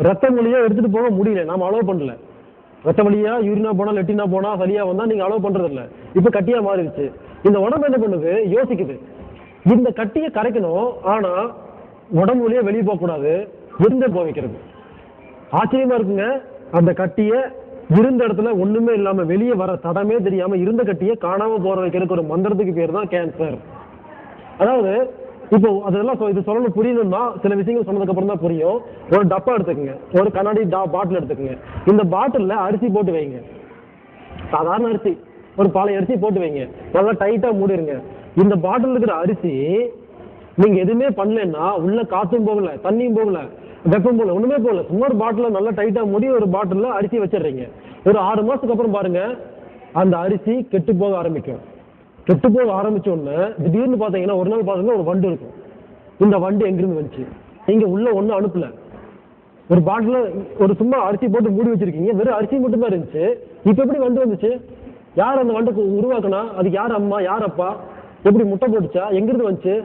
ரத்தம் வழியா எடுத்துட்டு போக முடியல, நாம அலோவ் பண்ணல. ரத்த வழியா யூரினா போனா லெட்டினா போனா சரியா வந்தா நீங்க அலோவ் பண்றது இல்ல, இப்ப கட்டியா மாறிடுச்சு. இந்த உடம்பு என்ன பண்ணுது, யோசிக்குது இந்த கட்டியை கரைக்கணும், ஆனா உடம்பு வழியா வெளியே போக கூடாது, இருந்த போக வைக்கிறது. ஆச்சரியமா இருக்குங்க, அந்த கட்டிய இருந்த இடத்துல ஒண்ணுமே இல்லாம வெளியே வர தடமே தெரியாம இருந்த கட்டிய காணாம போற வைக்கிறதுக்கு ஒரு மந்திரத்துக்கு பேர் தான் கேன்சர். அதாவது இப்போ அதெல்லாம் இது சொல்லணும் புரியணும்னா சில விஷயங்கள் சொன்னதுக்கு அப்புறம் தான் புரியும். ஒரு டப்பா எடுத்துக்கங்க, ஒரு கண்ணாடி பாட்டில் எடுத்துக்கங்க. இந்த பாட்டில்ல அரிசி போட்டு வைங்க, சாதாரண அரிசி, ஒரு பாலை அரிசி போட்டு வைங்க, நல்லா டைட்டா மூடிருங்க. இந்த பாட்டில் இருக்கிற அரிசி நீங்க எதுவுமே பண்ணலன்னா உள்ள காத்தும் போகல, தண்ணியும் போகல, வெப்பம் போகல, ஒண்ணுமே போகல. சும்மா ஒரு பாட்டில நல்லா டைட்டா மூடி ஒரு பாட்டில அரிசி வச்சிடுறீங்க. ஒரு 6 மாசத்துக்கு அப்புறம் பாருங்க அந்த அரிசி கெட்டு போக ஆரம்பிக்கும். கெட்டு போக ஆரம்பிச்ச உடனே திடீர்னு பாத்தீங்கன்னா ஒரு நாள் பாத்தீங்கன்னா ஒரு வண்டு இருக்கும். இந்த வண்டு எங்கிருந்து வந்துச்சு? நீங்க உள்ள ஒண்ணு அனுப்பல, ஒரு பாட்டில ஒரு சும்மா அரிசி போட்டு மூடி வச்சிருக்கீங்க, வெறும் அரிசி மட்டும் தான் இருந்துச்சு. இப்ப எப்படி வண்டு வந்துச்சு? யார் அந்த வண்டுக்கு உருவாக்குனா? அதுக்கு யார் அம்மா, யார் அப்பா, எப்படி முட்டை போட்டுச்சா, எங்கிருந்து வந்துச்சு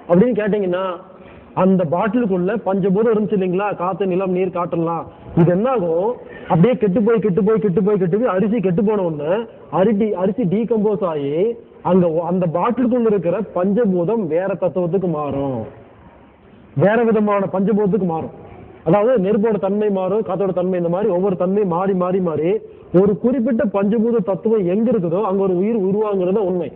அப்படின்னு கேட்டீங்கன்னா அந்த பாட்டிலுக்குள்ள பஞ்சபூதம் இருந்துச்சு இல்லைங்களா? காத்து, நிலம், நீர், காற்றெல்லாம். இது என்ன ஆகும்? அப்படியே கெட்டு போய் அரிசி கெட்டு போன உடனே அரிசி டீகம்போஸ் ஆகி அங்க அந்த பாட்டிலுக்குள்ள இருக்கிற பஞ்சபூதம் வேற தத்துவத்துக்கு மாறும், வேற விதமான பஞ்சபூதத்துக்கு மாறும். அதாவது நெருப்போட தன்மை மாறும், காத்தோட தன்மை, இந்த மாதிரி ஒவ்வொரு தன்மை மாறி மாறி மாறி ஒரு குறிப்பிட்ட பஞ்சபூத தத்துவம் எங்க இருக்குதோ அங்க ஒரு உயிர் உருவாங்கிறது உண்மை.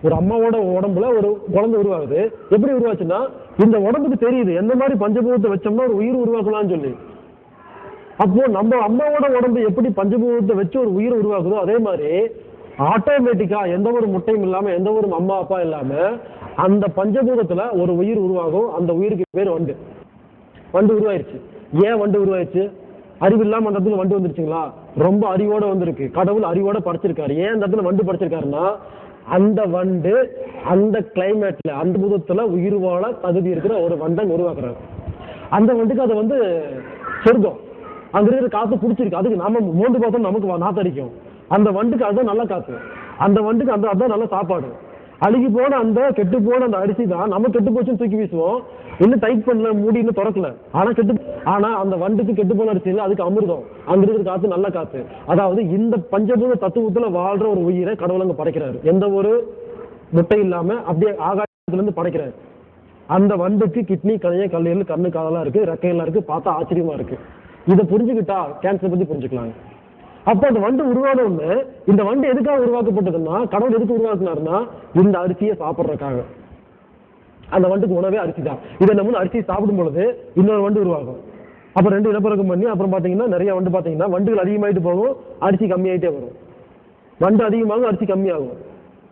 ஒரு அம்மாவோட உடம்புல ஒரு குழந்தை உருவாகுது. எப்படி உருவாச்சுன்னா இந்த உடம்புக்கு தெரியுது எந்த மாதிரி பஞ்சபூதத்தை வச்சோம்னா ஒரு உயிர் உருவாக்கலாம்னு சொல்லி. அப்போ நம்ம அம்மாவோட உடம்பு எப்படி பஞ்சபூதத்தை வச்சு ஒரு உயிர் உருவாக்குதோ அதே மாதிரி ஆட்டோமேட்டிக்கா எந்த ஒரு முட்டையும் இல்லாம, எந்த ஒரு அம்மா அப்பா இல்லாம அந்த பஞ்சபூதத்துல ஒரு உயிர் உருவாகும். அந்த உயிருக்கு பேர் வண்டு. வண்டு உருவாயிருச்சு. ஏன் வண்டு உருவாயிருச்சு? அறிவு இல்லாம அந்த இடத்துல வண்டு வந்துருச்சுங்களா? ரொம்ப அறிவோட வந்திருக்கு. கடவுள் அறிவோட படைச்சிருக்காரு. ஏன் அந்த இடத்துல வண்டு படைச்சிருக்காருன்னா அந்த வண்டு அந்த கிளைமேட்ல, அந்த பூதத்துல உயிர் வாழ தகுதி இருக்கிற ஒரு வண்டை உருவாக்குறாரு. அந்த வண்டுக்கு அதை சொர்க்கம், அங்க இருக்கிற காத்து பிடிச்சிருக்கு. அதுக்கு நாம மோண்டு பார்த்தோம் நமக்கு நாத்தடிக்கும். அந்த வண்டுக்கு அதுதான் நல்ல காத்து, அந்த வண்டுக்கு அதான் நல்ல சாப்பாடு. அழுகி போன அந்த கெட்டு போன அந்த அரிசி தான் நம்ம கெட்டு போச்சுன்னு தூக்கி வீசுவோம். இன்னும் டைட் பண்ணல, மூடி இன்னும் திறக்கல, ஆனா அந்த வண்டுக்கு கெட்டு போன அரிசி இல்லை, அதுக்கு அமிர்தம், அங்க இருக்கிற காத்து நல்ல காத்து. அதாவது இந்த பஞ்சபூத தத்துவத்துல வாழ்ற ஒரு உயிரை கடவுள் அங்க படைக்கிறாரு. எந்த ஒரு முட்டை இல்லாம அப்படியே ஆகாயத்துல இருந்து படைக்கிறாரு. அந்த வண்டுக்கு கிட்னி, கணைய, கல்லீரல், கண்ணு, காதெல்லாம் இருக்கு, ரெக்கையெல்லாம் இருக்கு. பார்த்தா ஆச்சரியமா இருக்கு. இதை புரிஞ்சுக்கிட்டா கேன்சர் பத்தி புரிஞ்சுக்கலாங்க. அப்ப அந்த வண்டு உருவான ஒண்ணு, இந்த வண்டு எதுக்காக உருவாக்கப்பட்டதுன்னா கடவுள் எதுக்கு உருவாக்குனாருன்னா இந்த அரிசியை சாப்பிட்றதுக்காக. அந்த வண்டுக்கு உணவே அரிசி தான். இதை நம்ம அரிசி சாப்பிடும் பொழுது இன்னொரு வண்டு உருவாகும். அப்ப 2 இனப்பெருக்கம் பண்ணி அப்புறம் பாத்தீங்கன்னா நிறைய வண்டு பாத்தீங்கன்னா வண்டுகள் அதிகமாயிட்டு போகும், அரிசி கம்மியாயிட்டே வரும். வண்டு அதிகமாகும், அரிசி கம்மியாகும்.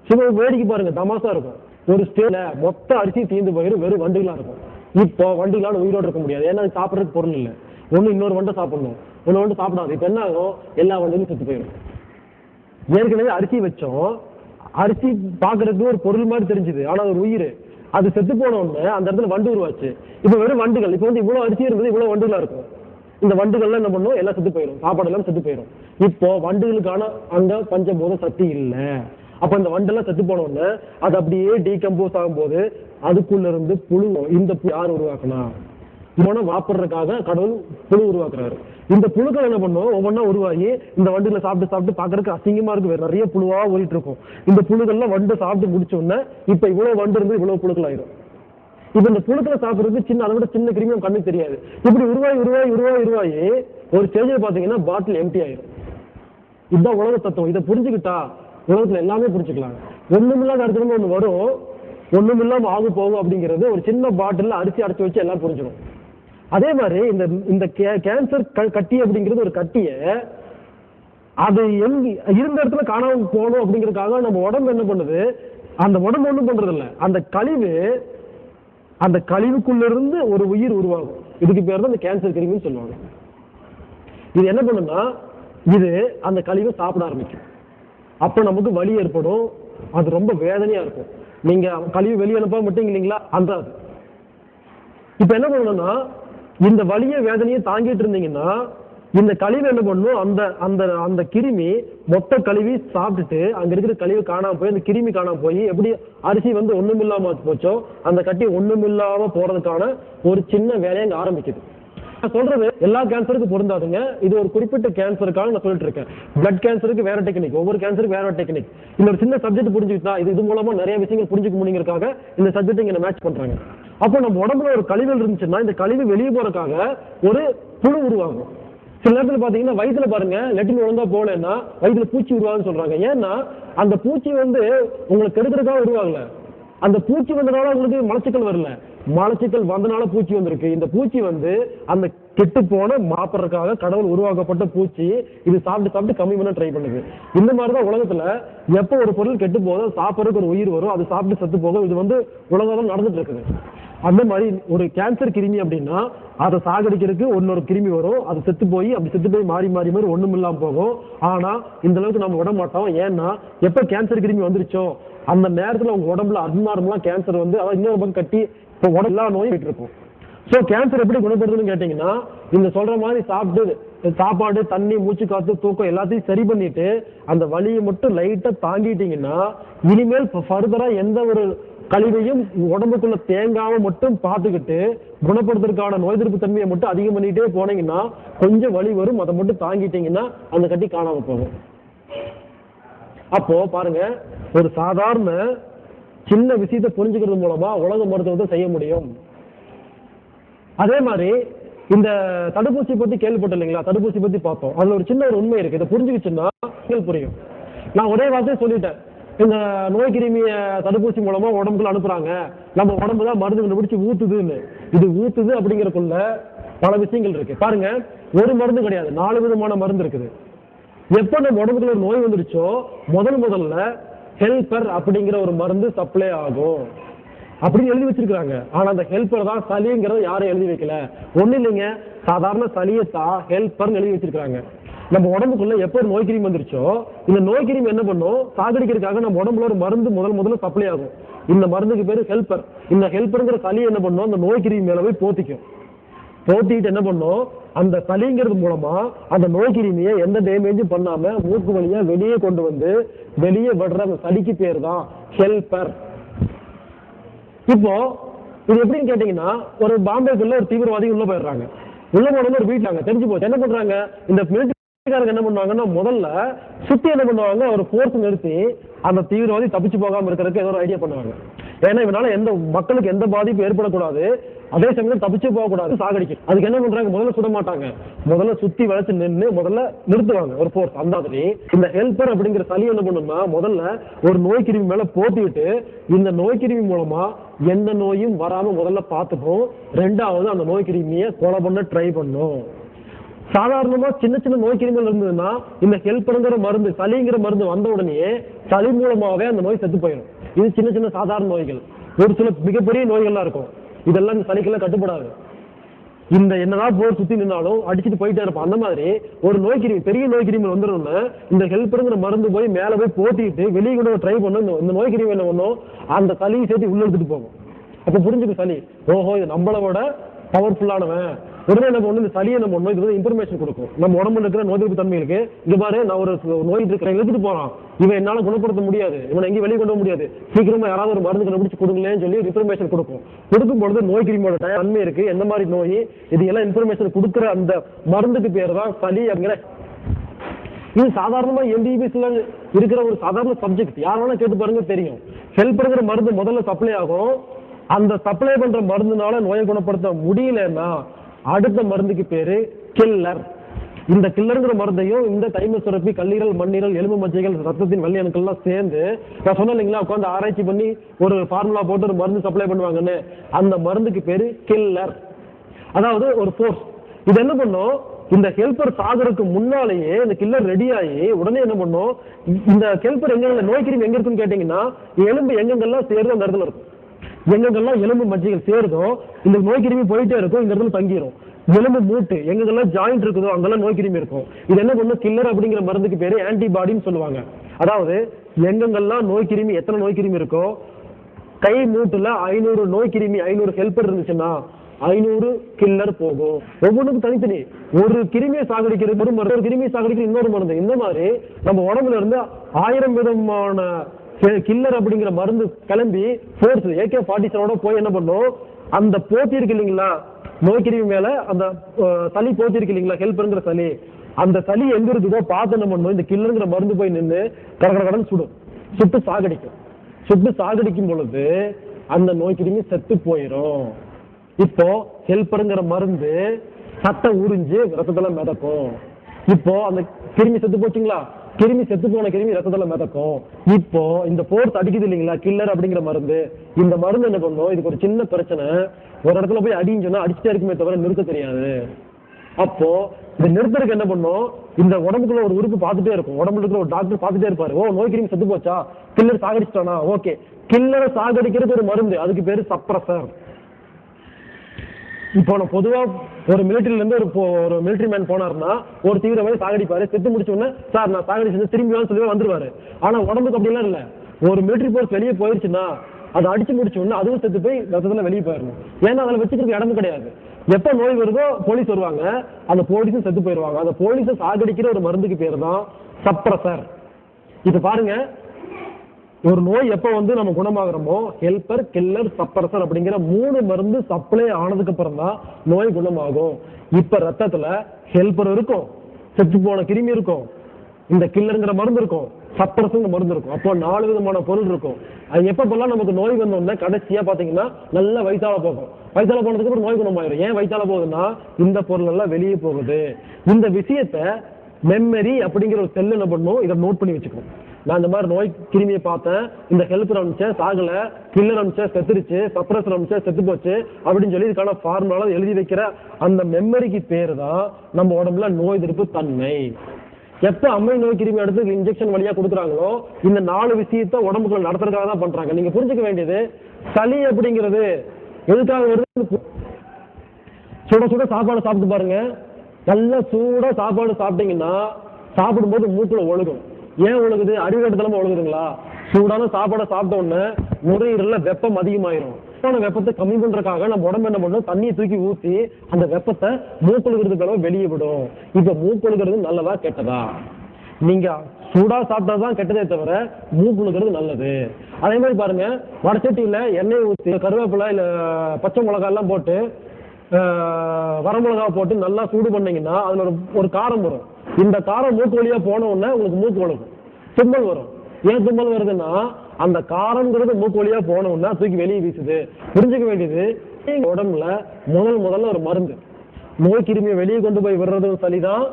சும்மா வேடிக்கை பாருங்க, தமாசா இருக்கும். ஒரு ஸ்டேட்ல மொத்த அரிசி தீர்ந்து போயிடும், வெறும் வண்டுகளா இருக்கும். இப்போ வண்டுகளால உயிரோடு இருக்க முடியாது. ஏன்னா அது சாப்பிட்றதுக்கு பொருள் இல்லை. ஒண்ணு இன்னொரு வண்டை சாப்பிடணும், ஒண்ணு வண்டு சாப்பிடாது. இப்ப என்ன ஆகும்? எல்லா வண்டுகளும் செத்து போயிடும். ஏற்கனவே அரிசி வச்சோம், அரிசி பாக்குறதுக்கு ஒரு பொருள் மாதிரி தெரிஞ்சுது, ஆனா ஒரு உயிர். அது செத்து போன உடனே அந்த இடத்துல வண்டு உருவாச்சு. இப்ப வெறும் வண்டுகள். இப்ப இவ்வளவு அரிசி இருந்தது, இவ்வளவு வண்டுகளா இருக்கும். இந்த வண்டுகள்லாம் என்ன பண்ணும்? எல்லாம் செத்து போயிடும், சாப்பாடு எல்லாம் செத்து போயிடும். இப்போ வண்டுகளுக்கான அங்க பஞ்சபூத சக்தி இல்லை. அப்ப இந்த வண்டெல்லாம் செத்து போன உடனே அது அப்படியே டீகம்போஸ் ஆகும் போது அதுக்குள்ள இருந்து புழு. இந்த யார் உருவாக்குனா? வாப்படுறதுக்காக கடவுள் புழு உருவாக்குறாரு. இந்த புழுக்கள் என்ன பண்ணும்? ஒவ்வொன்னா உருவாகி இந்த வண்டுகளை சாப்பிட்டு சாப்பிட்டு பாக்குறதுக்கு அசிங்கமா இருக்கு, வேற நிறைய புழுவா ஓடிட்டு இருக்கும். இந்த புழுக்கள்லாம் வண்டு சாப்பிட்டு முடிச்ச உடனே இப்ப இவ்வளவு வண்டு இருந்து இவ்வளவு புழுக்கள் ஆயிரும். இப்ப இந்த புழுக்களை சாப்பிடுறது சின்ன அளவுல சின்ன கிருமி கண்ணுக்கு தெரியாது. இப்படி உருவாகி ஒரு ஸ்டேஜில் பாத்தீங்கன்னா பாட்டில் எம்டி ஆயிரும். இதுதான் உலக தத்துவம். இதை புரிஞ்சுக்கிட்டா உலகத்துல எல்லாமே புரிஞ்சுக்கலாம். ஒண்ணுமில்லாத இடத்துல ஒண்ணு வரும், ஒண்ணுமில்லாம ஆகு போகும் அப்படிங்கிறது ஒரு சின்ன பாட்டில் அரிசி அடைச்சு வச்சு எல்லாம் புரிஞ்சிடும். அதே மாதிரி இந்த கேன்சர் கட்டி அப்படிங்கிறது ஒரு கட்டிய அது இருந்த இடத்துல காணாம போகணும் அப்படிங்கிறதுக்காக நம்ம உடம்பு என்ன பண்ணுது? அந்த உடம்பு ஒண்ணும் பண்றது இல்லை, அந்த கழிவுக்குள்ள இருந்து ஒரு உயிர் உருவாகும். இதுக்கு பேர் தான் இந்த கேன்சர் கிருமின்னு சொல்லுவாங்க. இது என்ன பண்ணுன்னா இது அந்த கழிவை சாப்பிட ஆரம்பிக்கும். அப்ப நமக்கு வலி ஏற்படும், அது ரொம்ப வேதனையா இருக்கும். நீங்க கழிவு வெளியே அனுப்ப மாட்டீங்க இல்லைங்களா? அந்த இப்ப என்ன பண்ணணும்னா இந்த வலிய வேதனையை தாங்கிட்டு இருந்தீங்கன்னா இந்த கழிவு என்ன பண்ணும்? அந்த அந்த அந்த கிருமி மொத்த கழுவி சாப்பிட்டுட்டு அங்க இருக்கிற கழிவு காணாம போய் அந்த கிருமி காணாம போய் எப்படி அரிசி ஒண்ணுமில்லாம போச்சோ அந்த கட்டி ஒண்ணுமில்லாம போறதுக்கான ஒரு சின்ன வேலையை அங்க ஆரம்பிக்குது. நான் சொல்றது எல்லா கேன்சருக்கு பொருந்தாதுங்க. இது ஒரு குறிப்பிட்ட கேன்சருக்காக நான் சொல்லிட்டு இருக்கேன். பிளட் கேன்சருக்கு வேற டெக்னிக், ஒவ்வொரு கேன்சருக்கு வேற டெக்னிக். இந்த ஒரு சின்ன சப்ஜெக்ட் புரிஞ்சுக்கிட்டா இது மூலமா நிறைய விஷயங்கள் புரிஞ்சுக்க முடியுங்கிறதுக்காக இந்த சப்ஜெக்ட் இங்க மேட்ச் பண்றாங்க. அப்போ நம்ம உடம்புல ஒரு கழிவுகள் இருந்துச்சுன்னா இந்த கழிவு வெளியே போறதுக்காக ஒரு புழு உருவாகும். சில நேரத்தில் பாத்தீங்கன்னா வயிற்றுல பாருங்க லெட்டின் ஒழுங்கா போகலன்னா வயிற்றுல பூச்சி உருவாகுன்னு சொல்றாங்க. ஏன்னா அந்த பூச்சி உங்களுக்கு கெடுக்கிறதுக்காக உருவாகல, அந்த பூச்சி வந்தனால உங்களுக்கு மலச்சிக்கல் வரல, மலச்சிக்கல் வந்தனால பூச்சி வந்திருக்கு. இந்த பூச்சி அந்த கெட்டு போன மாப்பறதுக்காக கடவுள் உருவாக்கப்பட்ட பூச்சி. இது சாப்பிட்டு சாப்பிட்டு கம்மி பண்ண ட்ரை பண்ணுது. இந்த மாதிரிதான் உலகத்துல எப்ப ஒரு பொருள் கெட்டு போதும் சாப்பிட்றதுக்கு ஒரு உயிர் வரும், அது சாப்பிட்டு செத்து போகும். இது உலகம் நடந்துட்டு இருக்குது. அந்த மாதிரி ஒரு கேன்சர் கிருமி அப்படின்னா அதை சாகடிக்கிறதுக்கு இன்னொரு கிருமி வரும், அது செத்து போய் அப்படி செத்து போய் மாறி மாறி மாறி ஒண்ணும் இல்லாம போகும். ஆனா இந்த அளவுக்கு நம்ம விட மாட்டோம். ஏன்னா எப்ப கேன்சர் கிருமி வந்துருச்சோ அந்த நேரத்துல உங்க உடம்புல அப்நார்மலா கேன்சர் அதாவது இன்னொரு பக்கம் கட்டி இப்போ உடம்பு எல்லா நோயும் போயிட்டு இருக்கும். ஸோ கேன்சர் எப்படி குணப்படுறதுன்னு கேட்டீங்கன்னா இந்த சொல்ற மாதிரி சாப்பாடு, தண்ணி, மூச்சு காத்து, தூக்கம் எல்லாத்தையும் சரி பண்ணிட்டு அந்த வலியை மட்டும் லைட்டா தாங்கிட்டீங்கன்னா இனிமேல் ஃபர்தரா எந்த ஒரு கழிவையும் உடம்புக்குள்ள தேங்காம மட்டும் பார்த்துக்கிட்டு குணப்படுத்துறதுக்கான நோய் எதிர்ப்பு தன்மையை மட்டும் அதிகம் பண்ணிட்டே போனீங்கன்னா கொஞ்சம் வலி வரும், அதை மட்டும் தாங்கிட்டீங்கன்னா அந்த கட்டி காணாம போகும். அப்போ பாருங்க, ஒரு சாதாரண சின்ன விஷயத்தை புரிஞ்சுக்கிறது மூலமா உலக மருத்துவத்தை செய்ய முடியும். அதே மாதிரி இந்த தடுப்பூசி பத்தி கேள்விப்பட்ட இல்லைங்களா, தடுப்பூசி பத்தி பார்த்தோம். அதுல ஒரு சின்ன ஒரு உண்மை இருக்கு, இதை புரிஞ்சுக்கிச்சுன்னா புரியும். நான் ஒரே வார்த்தையை சொல்லிட்டேன், இந்த நோய் கிருமிய தடுப்பூசி மூலமா உடம்புக்குள்ள அனுப்புறாங்க, நம்ம உடம்பு தான் மருந்து கண்டுபிடிச்சு ஊத்துதுன்னு. இது ஊத்துது அப்படிங்கறதுக்குள்ள பல விஷயங்கள் இருக்கு. பாருங்க, ஒரு மருந்து கிடையாது, 4 விதமான மருந்து இருக்குது. எப்ப நம்ம உடம்புக்குள்ள ஒரு நோய் வந்துருச்சோ முதல்ல ஹெல்பர் அப்படிங்கிற ஒரு மருந்து சப்ளை ஆகும் அப்படின்னு எழுதி வச்சிருக்காங்க. ஆனா அந்த ஹெல்பர் தான் சளிங்கிறத யாரும் எழுதி வைக்கல. ஒண்ணு இல்லைங்க, சாதாரண சளியத்தா ஹெல்பர்னு எழுதி வச்சிருக்காங்க. நம்ம உடம்புக்குள்ள எப்ப நோய் கிருமி வந்துருச்சோ இந்த நோய் கிருமி என்ன பண்ணும், சாகடிக்கிறதுக்காக நம்ம உடம்புல ஒரு மருந்து முதல்ல சப்ளை ஆகும். இந்த மருந்துக்கு பேரு ஹெல்பர். இந்த ஹெல்பர்ங்கிற சளி என்ன பண்ணும், அந்த நோய் கிருமி மேல போய் போத்திட்டு என்ன பண்ணும், அந்த சளிங்கிறது மூலமா அந்த நோய் கிருமியை எந்த டேமேஜும் பண்ணாம மூக்கு வழியா வெளியே கொண்டு வந்து வெளியே விடுற அந்த சளிக்கு பேர் தான் ஹெல்பர். இப்போ இது எப்படின்னு கேட்டீங்கன்னா, ஒரு பாம்பேக்குள்ள ஒரு தீவிரவாதி உள்ள போயிடுறாங்க. உள்ள போனது ஒரு வீட்டாங்க தெரிஞ்சு போச்சு. என்ன பண்றாங்க, இந்த மிலிட்டரிக்காரங்க என்ன பண்ணுவாங்கன்னா முதல்ல சுத்தி என்ன பண்ணுவாங்க, ஒரு போர்ஸ் நிறுத்தி அந்த தீவிரவாதி தப்பிச்சு போகாம இருக்கிறதுக்கு ஏதோ ஒரு ஐடியா பண்ணுவாங்க. ஏன்னா இவனால எந்த மக்களுக்கு எந்த பாதிப்பும் ஏற்படக்கூடாது, அதே சமயம் தப்பிச்சு போகக்கூடாது, சாகடிக்கும். அதுக்கு என்ன பண்றாங்க, முதல்ல சுட மாட்டாங்க, முதல்ல சுத்தி வளைச்சு நின்று முதல்ல நிறுத்துவாங்க ஒரு போர்ஸ். அந்த மாதிரி இந்த ஹெல்பர் அப்படிங்கிற சளி என்ன பண்ணும்னா முதல்ல ஒரு நோய் கிருமி மேல போட்டிட்டு இந்த நோய் கிருமி மூலமா எந்த நோயும் வராம முதல்ல பார்த்துப்போம். ரெண்டாவது அந்த நோய் கிருமியை கொலை பண்ண ட்ரை பண்ணும். சாதாரணமா சின்ன நோய் கிருமிகள் இருந்ததுன்னா இந்த ஹெல்பர்ங்கிற மருந்து சளிங்கிற மருந்து வந்த உடனே சளி மூலமாவே அந்த நோய் செத்து போயிடும். இது சின்ன சாதாரண நோய்கள். ஒரு சில மிகப்பெரிய நோய்கள்லாம் இருக்கும், இதெல்லாம் இந்த சளிக்கெல்லாம் கட்டுப்படாது. இந்த என்னதான் போர் சுத்தி நின்னாலும் அடிச்சுட்டு போயிட்டே இருப்பான். அந்த மாதிரி ஒரு நோய் கிருமி, பெரிய நோய் கிருமி வந்துடணும்னா இந்த ஹெல்பருங்கிற மருந்து போய் மேல போய் போட்டிட்டு வெளியே கூட ட்ரை பண்ணும். இந்த நோய் கிருமி என்ன பண்ணும், அந்த சளியை சேர்த்து உள்ள எடுத்துட்டு போகும். அப்ப புரிஞ்சுக்க சளி, ஓஹோ இது நம்மளோட பவர்ஃபுல்லானவன். உடனே நம்ம ஒண்ணு இந்த சளியை நம்ம ஒண்ணு இது இன்ஃபர்மேஷன் கொடுக்கும். நம்ம உடம்புல இருக்கிற நோய் எதிர்ப்பு தன்மைகளுக்கு, இங்க பாரு நான் ஒரு நோய் இருக்கிறேன் எடுத்துட்டு போறான், இவன் என்னால குணப்படுத்த முடியாது, இவனை எங்கேயும் வெளியே கொண்டு முடியாது, சீக்கிரமா யாராவது ஒரு மருந்து கண்டுபிடிச்சு கொடுங்களேன்னு சொல்லி இன்ஃபர்மேஷன் கொடுக்கும். கொடுக்கும்பொழுது நோய் கிருமியோட தன்மை இருக்கு, எந்த மாதிரி நோய், இது எல்லாம் இன்ஃபர்மேஷன் கொடுக்குற அந்த மருந்துக்கு பேர் தான் சளி அப்படிங்கிற. இது சாதாரணமா எம்பிபிஎஸ்ல இருக்கிற ஒரு சாதாரண சப்ஜெக்ட், யார் வேணா கேட்டு பாருங்க தெரியும். ஹெல்பர்ங்கிற மருந்து முதல்ல சப்ளை ஆகும். அந்த சப்ளை பண்ற மருந்துனால நோயை குணப்படுத்த முடியலன்னா அடுத்த மருந்துக்கு பேரு கில்லர். இந்த கில்லருங்கிற மருந்தையும் இந்த தைம சுரப்பி, கல்லீரல், மண்ணீரல், எலும்பு மஜ்ஜைகள், ரத்தத்தின் வெள்ளை அணுக்கள் எல்லாம் சேர்ந்து, நான் சொன்னேன் இல்லைங்களா, உட்காந்து ஆராய்ச்சி பண்ணி ஒரு ஃபார்முலா போட்டு ஒரு மருந்து சப்ளை பண்ணுவாங்கன்னு, அந்த மருந்துக்கு பேரு கில்லர். அதாவது ஒரு ஃபோர்ஸ். இது என்ன பண்ணும், இந்த ஹெல்பர் சாகருக்கு முன்னாலேயே இந்த கில்லர் ரெடி ஆகி உடனே என்ன பண்ணும், இந்த ஹெல்பர் எங்க நோய் கிருமி எங்க இருக்குன்னு கேட்டீங்கன்னா எலும்பு எங்கெங்கெல்லாம் சேருதோ அந்த இடத்துல இருக்கும். எங்கெங்கெல்லாம் எலும்பு மஜ்ஜைகள் சேருதோ இந்த நோய் கிருமி போயிட்டே இருக்கும், இந்த இடத்துல தங்கிடும். எலும்பு மூட்டு எங்கெங்கெல்லாம் ஜாயிண்ட் இருக்குதோ அங்கெல்லாம் நோய் கிருமி இருக்கும். இது என்ன பண்ணும், கில்லர் அப்படிங்கிற மருந்துக்கு பேரு ஆன்டிபாடின்னு சொல்லுவாங்க. அதாவது எங்கெங்கெல்லாம் நோய் கிருமி, எத்தனை நோய் கிருமி இருக்கோ, கை மூட்டுல 500 நோய் கிருமி 500 ஹெல்பர் இருந்துச்சுன்னா 500 கில்லர் போகும். ஒவ்வொன்றுக்கும் தனித்தனி. ஒரு கிருமியை சாகடிக்கிறது ஒரு மருந்து, ஒரு கிருமியை சாகடிக்கிறது இன்னொரு மருந்து. இந்த மாதிரி நம்ம உடம்புல இருந்து 1000 விதமான கில்லர் அப்படிங்கிற மருந்து கிளம்பி போர்ஸ் AK-47 போய் என்ன பண்ணும், அந்த போத்தி இருக்கு இல்லைங்களா நோய் கிருமி மேல, அந்த சளி போத்தி இருக்கு இல்லைங்களா ஹெல்பர்ங்கிற சளி, அந்த சளி எங்க இருக்குதோ பார்த்து என்ன பண்ணும், இந்த கில்லருங்கிற மருந்து போய் நின்று கடற்கடன் சுடும், சுட்டு சாகடிக்கும். சுட்டு சாகடிக்கும் பொழுது அந்த நோய் கிருமி செத்து போயிடும். இப்போ ஹெல்பருங்கிற மருந்து சட்டை உறிஞ்சு ரத்தத்துல மிதக்கும். இப்போ அந்த கிருமி செத்து போச்சுங்களா, கிருமி செத்து போன கிருமி ரத்தத்துல மிதக்கும். இப்போ இந்த போர்ஸ் அடிக்குது இல்லைங்களா கில்லர் அப்படிங்கிற மருந்து, இந்த மருந்து என்ன பண்ணும், இதுக்கு ஒரு சின்ன பிரச்சனை, ஒரு இடத்துல போய் அடின்னு சொன்னா அடிச்சுட்டே இருக்குமே தவிர நிறுத்த தெரியாது. அப்போ இந்த நிறுத்தருக்கு என்ன பண்ணும், இந்த உடம்புக்குள்ள ஒரு உறுப்பு பார்த்துட்டே இருக்கும், உடம்புல இருக்கிற ஒரு டாக்டர் பார்த்துட்டே இருப்பாரு. ஓ நோய் கிருமி செத்து போச்சா, கில்லர் சாகடிச்சிட்டானா, ஓகே. கில்லரை சாகடிக்கிறது ஒரு மருந்து, அதுக்கு பேரு சப்ரசர். இப்போ நான் பொதுவா ஒரு மிலிட்டரியில இருந்து ஒரு மிலிட்டரி மேன் போனாருன்னா ஒரு தீவிரவாதி சாகடிப்பாரு, செத்து முடிச்ச உடனே சார் நான் சாகடிச்சு திரும்பி சொல்லி வந்துருவாரு. ஆனா உடம்புக்கு அப்படிலாம் இல்ல. ஒரு மிலிட்டரி போர்ஸ் வெளியே போயிருச்சுன்னா அதை அடிச்சு முடிச்ச உடனே அதுவும் செத்து போய் ரத்தத்துல வெளியே போயிடணும். ஏன்னா அதுல வச்சுக்கிறது இடமும் கிடையாது. எப்ப நோய் வருதோ போலீஸ் வருவாங்க, அந்த போலீஸும் செத்து போயிருவாங்க. அந்த போலீஸை சாகடிக்கிற ஒரு மருந்துக்கு பேர் தான் சப்ரசர். இப்ப பாருங்க, ஒரு நோய் எப்ப வந்து நம்ம குணமாகறோமோ ஹெல்பர், கில்லர், சப்ரசர் அப்படிங்கிற 3 மருந்து சப்ளை ஆனதுக்கு அப்புறம் தான் நோய் குணமாகும். இப்ப ரத்தத்துல ஹெல்பர் இருக்கும், செத்து போன கிருமி இருக்கும், இந்த கில்லருங்கிற மருந்து இருக்கும், சப்ரசர் மருந்து இருக்கும். அப்போ 4 விதமான பொருள் இருக்கும். அது எப்பப்பெல்லாம் நமக்கு நோய் வந்தோம்னா கடைசியா பாத்தீங்கன்னா நல்ல வயிற்றால போகும். வயிற்றால போனதுக்கு அப்புறம் நோய் குணமாயிரும். ஏன் வயிற்றால போகுதுன்னா இந்த பொருள் எல்லாம் வெளியே போகுது. இந்த விஷயத்த மெமரி அப்படிங்கிற ஒரு செல் என்ன பண்ணும், இதை நோட் பண்ணி வச்சுக்கணும். நான் இந்த மாதிரி நோய் கிருமியை பார்த்தேன், இந்த ஹெல்பர் அனுப்பிச்சேன் சாகல, கில்லர் அனுப்பிச்சேன் செத்துருச்சு, சப்ரசர் அனுப்பிச்சேன் செத்து போச்சு அப்படின்னு சொல்லி இதுக்கான ஃபார்முலா எழுதி வைக்கிற அந்த மெமரிக்கு பேரு தான் நம்ம உடம்புல நோய் எதிர்ப்பு தன்மை. எப்ப அம்மை நோய் கிருமி எடுத்து இன்ஜெக்ஷன் வழியா கொடுக்குறாங்களோ இந்த 4 விஷயத்த உடம்புக்குள்ள நடத்துறதுக்காக தான் பண்றாங்க. நீங்க புரிஞ்சுக்க வேண்டியது, சளி அப்படிங்கிறது எதுக்காக வருது, சுட சுட சாப்பாடு சாப்பிட்டு பாருங்க. நல்ல சூடா சாப்பாடு சாப்பிட்டீங்கன்னா சாப்பிடும்போது மூக்குல ஒழுகும். ஏன் ஒழுகுது, அறிவுகட்டத்தலமா ஒழுகுதுங்களா? சூடான சாப்பாடை சாப்பிட்ட உடனே நுரையீரல்ல வெப்பம் அதிகமாயிரும். வெப்பத்தை கம்மி பண்றதுக்காக நம்ம உடம்பு என்ன பண்ணும், தண்ணியை தூக்கி ஊத்தி அந்த வெப்பத்தை மூக்கொழுகிறதுக்கு வெளியே விடும். இப்ப மூக்கொழுகிறது நல்லதா கெட்டதா? நீங்க சூடா சாப்பிட்டாதான் கெட்டதே தவிர மூக்குழுகிறது நல்லது. அதே மாதிரி பாருங்க, வடச்சட்டியில எண்ணெய் ஊற்றி கருவேப்பிலை இல்ல பச்சை மிளகாய் எல்லாம் போட்டு வரமிளகா போட்டு நல்லா சூடு பண்ணீங்கன்னா அதுல ஒரு காரம் வரும். இந்த காரம் மூக்கு வழியா போன உடனே உங்களுக்கு மூக்கு ஒழுகும், தும்மல் வரும். ஏன் தும்மல் வருதுன்னா அந்த காரம்ங்கிறது மூக்கு வழியா போன உடனே தூக்கி வெளியே வீசுது. புரிஞ்சுக்க வேண்டியது, உடம்புல முதல்ல ஒரு மருந்து, நோய் கிருமியை வெளியே கொண்டு போய் விடுறதும் சளிதான்,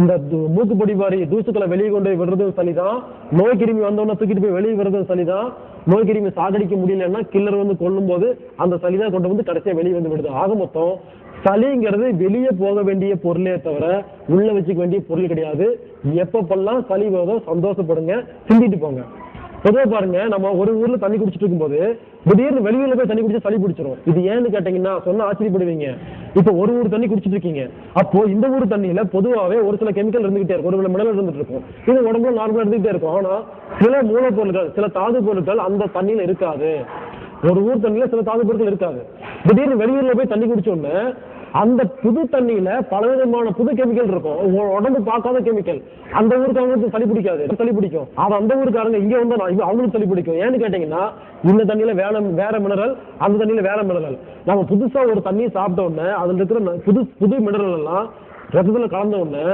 இந்த மூக்கு பொடி மாதிரி தூசுக்களை வெளியே கொண்டு போய் விடுறதும் சளிதான், நோய் கிருமி வந்தோடனே தூக்கிட்டு போய் வெளியே விடுறதும் சளிதான். நோய் கிருமி சாகடிக்க முடியலன்னா கில்லர் வந்து கொல்லும் போது அந்த சளிதான் கொண்டு வந்து கடைசியா வெளியே வந்து விடுது. ஆக மொத்தம் சளிங்கிறது வெளியே போக வேண்டிய பொருளே தவிர உள்ள வச்சுக்க வேண்டிய பொருள் கிடையாது. எப்பப்பெல்லாம் சளி வருதோ சந்தோஷப்படுங்க, சிந்திட்டு போங்க. பொதுவாக பாருங்க, நம்ம ஒரு ஊர்ல தண்ணி குடிச்சிட்டு இருக்கும்போது திடீர்னு வெளியூர்ல போய் தண்ணி குடிச்சு சளி பிடிச்சிரும். இது ஏன்னு கேட்டீங்கன்னா சொன்னா ஆச்சரியப்படுவீங்க. இப்ப ஒரு ஊர் தண்ணி குடிச்சிட்டு இருக்கீங்க, அப்போ இந்த ஊர் தண்ணியில பொதுவாகவே ஒரு சில கெமிக்கல் இருந்துகிட்டே இருக்கும், ஒரு சில மினரல் இருந்துட்டு இருக்கும். இது உடம்புல நார்மலா இருந்துகிட்டே இருக்கும். ஆனா சில மூலப்பொருட்கள், சில தாது பொருட்கள் அந்த தண்ணியில இருக்காது. ஒரு ஊர் தண்ணியில சில தாது பொருட்கள் இருக்காது. திடீர்னு வெளியூர்ல போய் தண்ணி குடிச்ச உடனே அந்த புது தண்ணியில பலவிதமான புது கெமிக்கல் இருக்கும், உடம்பு பார்க்காத கெமிக்கல். அந்த ஊருக்காரங்களுக்கு சளி பிடிக்காது, சளி பிடிக்கும். அது அந்த ஊருக்காரங்க இங்க வந்து அவங்களுக்கு சளி பிடிக்கும். ஏன்னு கேட்டீங்கன்னா இந்த தண்ணியில வேற மினரல், அந்த தண்ணியில வேற மினரல். நம்ம புதுசா ஒரு தண்ணியை சாப்பிட்ட உடனே அதுல இருக்கிற புது மினரல் எல்லாம் ரத்தத்துல கலந்த உடனே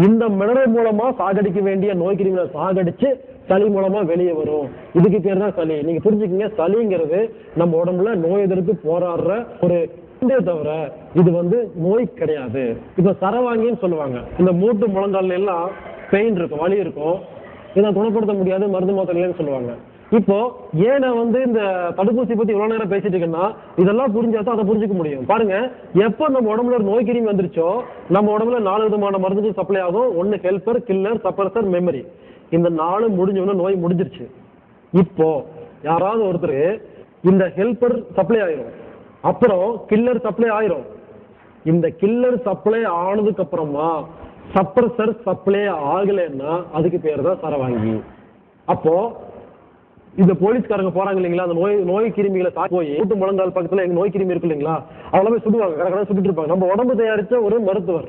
இந்த மினரல் மூலமா சாகடிக்க வேண்டிய நோய் கிருமிகளை சாகடிச்சு சளி மூலமா வெளியே வரும். இதுக்கு பேர் தான் சளி. நீங்க புரிஞ்சுக்கங்க, சளிங்கிறது நம்ம உடம்புல நோய் எதிர்த்து போராடுற ஒரு தவிர இது வந்து நோய் கிடையாது. இப்ப சரவாங்கின்னு சொல்லுவாங்க, இந்த மூட்டு முழங்கால எல்லாம் பெயின் இருக்கும், வலி இருக்கும், இதை குணப்படுத்த முடியாது, மருந்து மாத்திரைன்னு சொல்லுவாங்க. இப்போ ஏன் நான் வந்து இந்த தடுப்பூசி பத்தி இவ்வளவு நேரம் பேசிட்டு இருக்கேன்னா இதெல்லாம் புரிஞ்சாதான் அதை புரிஞ்சுக்க முடியும். பாருங்க, எப்போ நம்ம உடம்புல ஒரு நோய் கிருமி வந்துருச்சோ நம்ம உடம்புல 4 விதமான மருந்துகள் சப்ளை ஆகும். ஒன்னு ஹெல்பர், கில்லர், சப்ரசர், மெமரி. இந்த 4 முடிஞ்சோன்னா நோய் முடிஞ்சிருச்சு. இப்போ யாராவது ஒருத்தர் இந்த ஹெல்பர் சப்ளை ஆயிரும், அப்புறம் கில்லர் சப்ளை ஆயிரும். இந்த கில்லர் சப்ளை ஆனதுக்கு அப்புறமா சப்ரசர் சப்ளை ஆகலைன்னா அதுக்கு பேர் தான் சரவாங்கி. அப்போ இந்த போலீஸ்காரங்க போறாங்க இல்லைங்களா, அந்த நோய் கிருமிகளை போய் மூட்டு முழங்கால் பக்கத்துல எங்க நோய் கிருமி இருக்கு இல்லைங்களா, அதெல்லாம் போய் சுடுவாங்க, கடற்கரை சுட்டுட்டு இருப்பாங்க. நம்ம உடம்பு தயாரிச்ச ஒரு மருத்துவர்,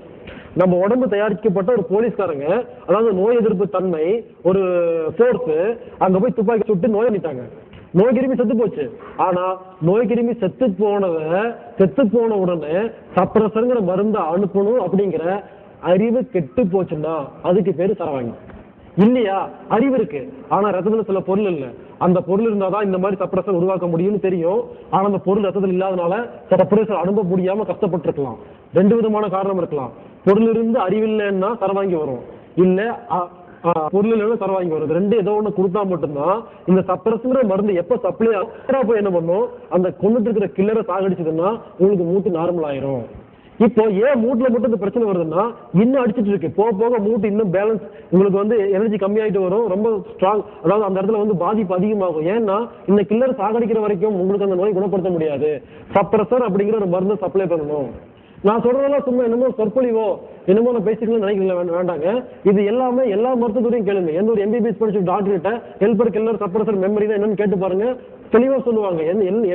நம்ம உடம்பு தயாரிக்கப்பட்ட ஒரு போலீஸ்காரங்க, அதாவது நோய் எதிர்ப்பு தன்மை ஒரு போர்ஸ் அங்க போய் துப்பாக்கி சுட்டு நோய் அணிட்டாங்க. நோய் கிருமி செத்து போச்சு. ஆனா நோய் கிருமி செத்து போன உடனே சப்ரசர்ங்கிற மருந்தை அனுப்பணும் அப்படிங்கிற அறிவு கெட்டு போச்சுன்னா அதுக்கு பேரு சரவாங்கி. இல்லையா, அறிவு இருக்கு ஆனா ரத்தத்துல சில பொருள் இல்ல. அந்த பொருள் இருந்தாதான் இந்த மாதிரி சப்ரசர் உருவாக்க முடியும்னு தெரியும். ஆனா அந்த பொருள் ரத்தத்தில் இல்லாதனால சப்ரசர் அனுப்ப முடியாம கஷ்டப்பட்டு இருக்கலாம். 2 விதமான காரணம் இருக்கலாம். பொருள் இருந்து அறிவில்லைன்னா சரவாங்கி வரும், இல்ல பொருள் இல்லைன்னா சரவாங்கி வரும். 2 ஏதோ ஒண்ணு கொடுத்தா மட்டும்தான் இந்த சப்ரஸ்ங்கிற மருந்து எப்ப சப்ளை ஆகும் போய் என்ன பண்ணும், அந்த கொண்டுட்டு இருக்கிற கில்லரை சாகடிச்சதுன்னா உங்களுக்கு மூட்டு நார்மல் ஆயிரும். இப்போ ஏன் மூட்டுல மட்டும் இந்த பிரச்சனை வருதுன்னா இன்னும் அடிச்சிட்டு இருக்கு. போக போக மூட்டு இன்னும் பேலன்ஸ் உங்களுக்கு வந்து எனர்ஜி கம்மியாயிட்டு வரும், ரொம்ப ஸ்ட்ராங், அதாவது அந்த இடத்துல வந்து பாதிப்பு அதிகமாகும். ஏன்னா இந்த கில்லர் சாகடிக்கிற வரைக்கும் உங்களுக்கு அந்த நோய் குணப்படுத்த முடியாது. சப்ரஸர் அப்படிங்கிற ஒரு மருந்து சப்ளை பண்ணணும். நான் சொல்றதெல்லாம் சும்மா என்னமோ சொற்பொழிவோ என்னமோ நான் பேசிக்கலாம் நினைக்கிறேன், வேண்டாங்க. இது எல்லாமே எல்லா மருத்துவரையும் கேளுங்க. எந்த ஒரு எம்பிபிஎஸ் படிச்ச டாக்டர்கிட்ட ஹெல்பர் கில்லர் சப்ரஸர் மெமரி என்னன்னு கேட்டு பாருங்க, தெளிவா சொல்லுவாங்க.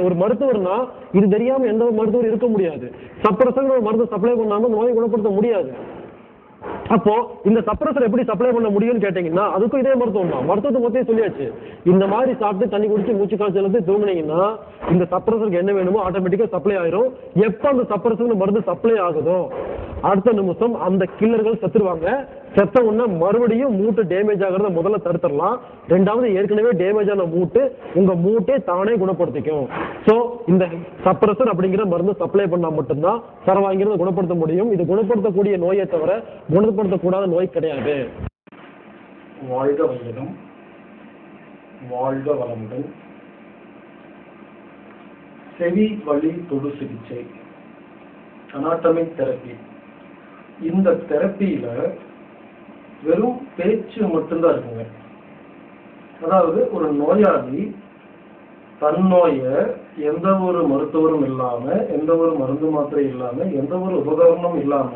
ஒரு மருத்துவர்னா இது தெரியாம எந்த ஒரு மருத்துவர் இருக்க முடியாது. சப்ரஸர் ஒரு மருந்து சப்ளை பண்ணாம நோயை குணப்படுத்த முடியாது. அப்போ இந்த சப்ரஸர் எப்படி சப்ளை பண்ண முடியும்னு கேட்டீங்கன்னா அதுக்கும் இதே மருத்துவம் தான். மருத்துவத்தை மொத்தம் சொல்லியாச்சு. இந்த மாதிரி சாப்பிட்டு தண்ணி குடிச்சு மூச்சு காய்ச்சல் வந்து தூங்குனீங்கன்னா இந்த சப்ரஸருக்கு என்ன வேணுமோ ஆட்டோமேட்டிக்கா சப்ளை ஆயிரும். எப்ப அந்த சப்ரஸருக்கு மருந்து சப்ளை ஆகுதோ அடுத்த நிமிஷம் அந்த கில்லர்கள் செத்துருவாங்க. செத்த உடனே மறுபடியும் மூட்டு டேமேஜ் ஆகிறத முதல்ல தடுத்துடலாம். ரெண்டாவது ஏற்கனவே டேமேஜ் ஆன மூட்டு உங்க மூட்டே தானே குணப்படுத்திக்கும். ஸோ இந்த சப்ரஸர் அப்படிங்கிற மருந்து சப்ளை பண்ணா மட்டும்தான் சரவாங்கிறத குணப்படுத்த முடியும். இது குணப்படுத்தக்கூடிய நோயை தவிர குணப்படுத்தக்கூடாத நோய் கிடையாது. வாழ்க வையகம், வாழ்க வளமுடன். செவி வழி தொடு சிகிச்சை, அனாட்டமிக் தெரப்பி. இந்த தெரப்பியில வெறும் பேச்சு மட்டும்தான் இருக்குங்க. அதாவது ஒரு நோயாளி தன் நோயை எந்த ஒரு மருத்துவரும் இல்லாம, எந்த ஒரு மருந்து மாத்திரை இல்லாம, எந்த ஒரு உபகரணமும் இல்லாம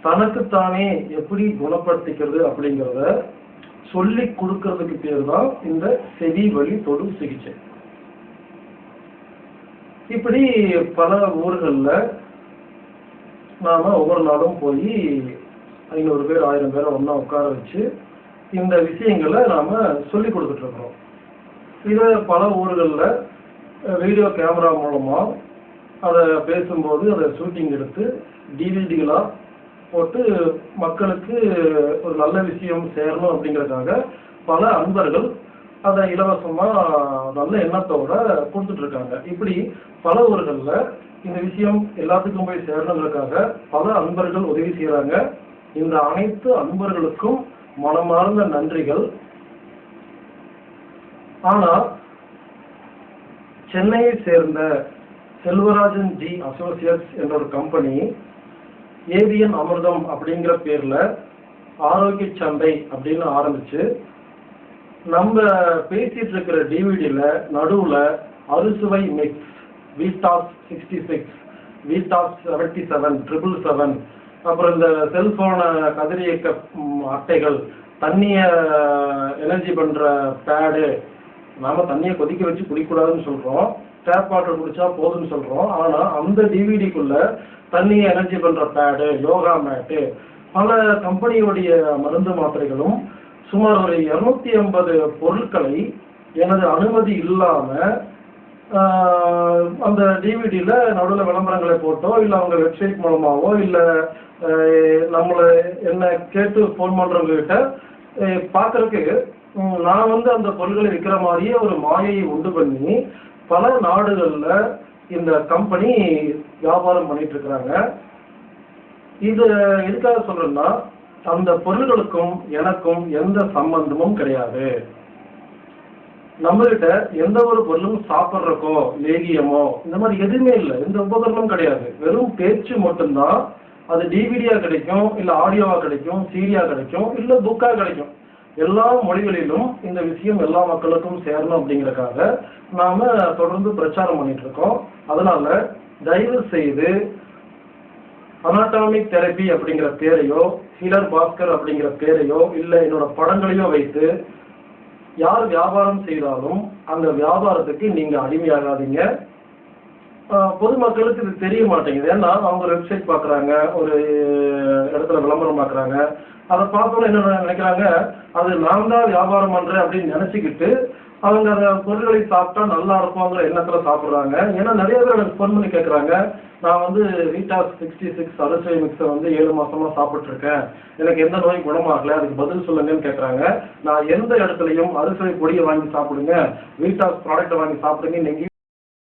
தனக்குத்தானே எப்படி குணப்படுத்திக்கிறது அப்படிங்கிறத சொல்லி கொடுக்கறதுக்கு பேர் தான் இந்த செவி வழி தொடு சிகிச்சை. இப்படி பல ஊர்கள்ல நாம ஒவ்வொரு நாளும் போய் 500 பேர் 1000 பேரை ஒன்னா உட்கார வச்சு இந்த விஷயங்களை நாம சொல்லி கொடுத்துட்டு இருக்கிறோம். இதை பல ஊர்கள்ல வீடியோ கேமரா மூலமா அதை பேசும்போது அதை ஷூட்டிங் எடுத்து டிவிடிகளா போட்டு மக்களுக்கு ஒரு நல்ல விஷயம் சேரணும் அப்படிங்கிறதுக்காக பல அன்பர்கள் அதை இலவசமா நல்ல எண்ணத்தோட கொடுத்துட்டு இருக்காங்க. இப்படி பல ஊர்கள்ல இந்த விஷயம் எல்லாத்துக்கும் போய் சேரணுங்கிறதுக்காக பல அன்பர்கள் உதவி செய்யறாங்க. இந்த அனைத்து அன்பர்களுக்கும் மனமார்ந்த நன்றிகள். ஆனா சென்னையை சேர்ந்த செல்வராஜன் ஜி அசோசியேட்ஸ் என்ற ஒரு கம்பெனி ஏவிஎன் அமிர்தம் அப்படிங்கிற பேர்ல ஆரோக்கிய சந்தை அப்படின்னு ஆரம்பிச்சு நம்ம பேசிட்டு இருக்கிற டிவிடியில நடுவுல அறுசுவை மிக்ஸ், வீட்டாஸ் 66, வீட்டாஸ் 77, 777, அப்புறம் இந்த செல்போன கதிரியக்க அட்டைகள், தண்ணிய எனர்ஜி பண்ற பேடு. நாம தண்ணியை கொதிக்க வச்சு குடிக்கூடாதுன்னு சொல்றோம், டேப் வாட்டர் குடிச்சா போதும்னு சொல்றோம். ஆனா அந்த டிவிடிக்குள்ள தண்ணியை எனர்ஜி பண்ற பேடு, யோகா மேட்டு, பல கம்பெனியுடைய மருந்து மாத்திரைகளும் சுமார் ஒரு 250 பொருட்களை எனது அனுமதி இல்லாம அந்த டிவிடியில நடுவில் விளம்பரங்களை போட்டோ இல்லை அவங்க வெப்சைட் மூலமாவோ இல்லை நம்மளை என்ன கேட்டு ஃபோன் பண்றவங்க கிட்ட பார்க்கறதுக்கு நான் வந்து அந்த பொருட்களை விற்கிற மாதிரியே ஒரு மாயையை உண்டு பண்ணி பல நாடுகள்ல இந்த கம்பெனி வியாபாரம் பண்ணிட்டு இருக்கிறாங்க. இது எதுக்காக சொல்றேன்னா அந்த பொருள்களுக்கும் எனக்கும் எந்த சம்பந்தமும் கிடையாது. நம்ம கிட்ட எந்த ஒரு பொருளும் சாப்பிட்றக்கோ லேகியமோ இந்த மாதிரி எதுவுமே இல்லை, எந்த உபகரணமும் கிடையாது. வெறும் பேச்சு மட்டும்தான். அது டிவிடியா கிடைக்கும், இல்லை ஆடியோவா கிடைக்கும், சீடியா கிடைக்கும், இல்லை புக்கா கிடைக்கும். எல்லா மொழிகளிலும் இந்த விஷயம் எல்லா மக்களுக்கும் சேரணும் அப்படிங்கறதுக்காக நாம தொடர்ந்து பிரச்சாரம் பண்ணிட்டு இருக்கோம். அதனால தயவு செய்து அனாட்டாமிக் தெரப்பி அப்படிங்கிற பேரையோ, ஹீலர் பாஸ்கர் அப்படிங்கிற பேரையோ, இல்லை என்னோட படங்களையோ வைத்து யார் வியாபாரம் செய்தாலும் அந்த வியாபாரத்துக்கு நீங்க அடிமையாகாதீங்க. பொதுமக்களுக்கு இது தெரிய மாட்டேங்குது. ஏன்னா அவங்க வெப்சைட் பார்க்குறாங்க, ஒரு இடத்துல விளம்பரம் பார்க்குறாங்க, அதை பார்த்தோன்னு என்ன நினைக்கிறாங்க, அது நான் தான் வியாபாரம் பண்றேன் அப்படின்னு நினைச்சுக்கிட்டு அவங்க அந்த பொருட்களை சாப்பிட்டா நல்லா இருப்பாங்கிற எண்ணத்துல சாப்பிட்றாங்க. ஏன்னா நிறைய பேர் எனக்கு ஃபோன் பண்ணி கேட்குறாங்க, நான் வந்து வீட்டாஸ் 66 அரிசி மிக்ஸை வந்து 7 மாசமா சாப்பிட்டு இருக்கேன், எனக்கு எந்த நோய் குணமாகல, அதுக்கு பதில் சொல்லுங்கன்னு கேட்குறாங்க. நான் எந்த இடத்துலையும் அரிசி பொடியை வாங்கி சாப்பிடுங்க, வீட்டாஸ் ப்ராடக்டை வாங்கி சாப்பிடுங்க,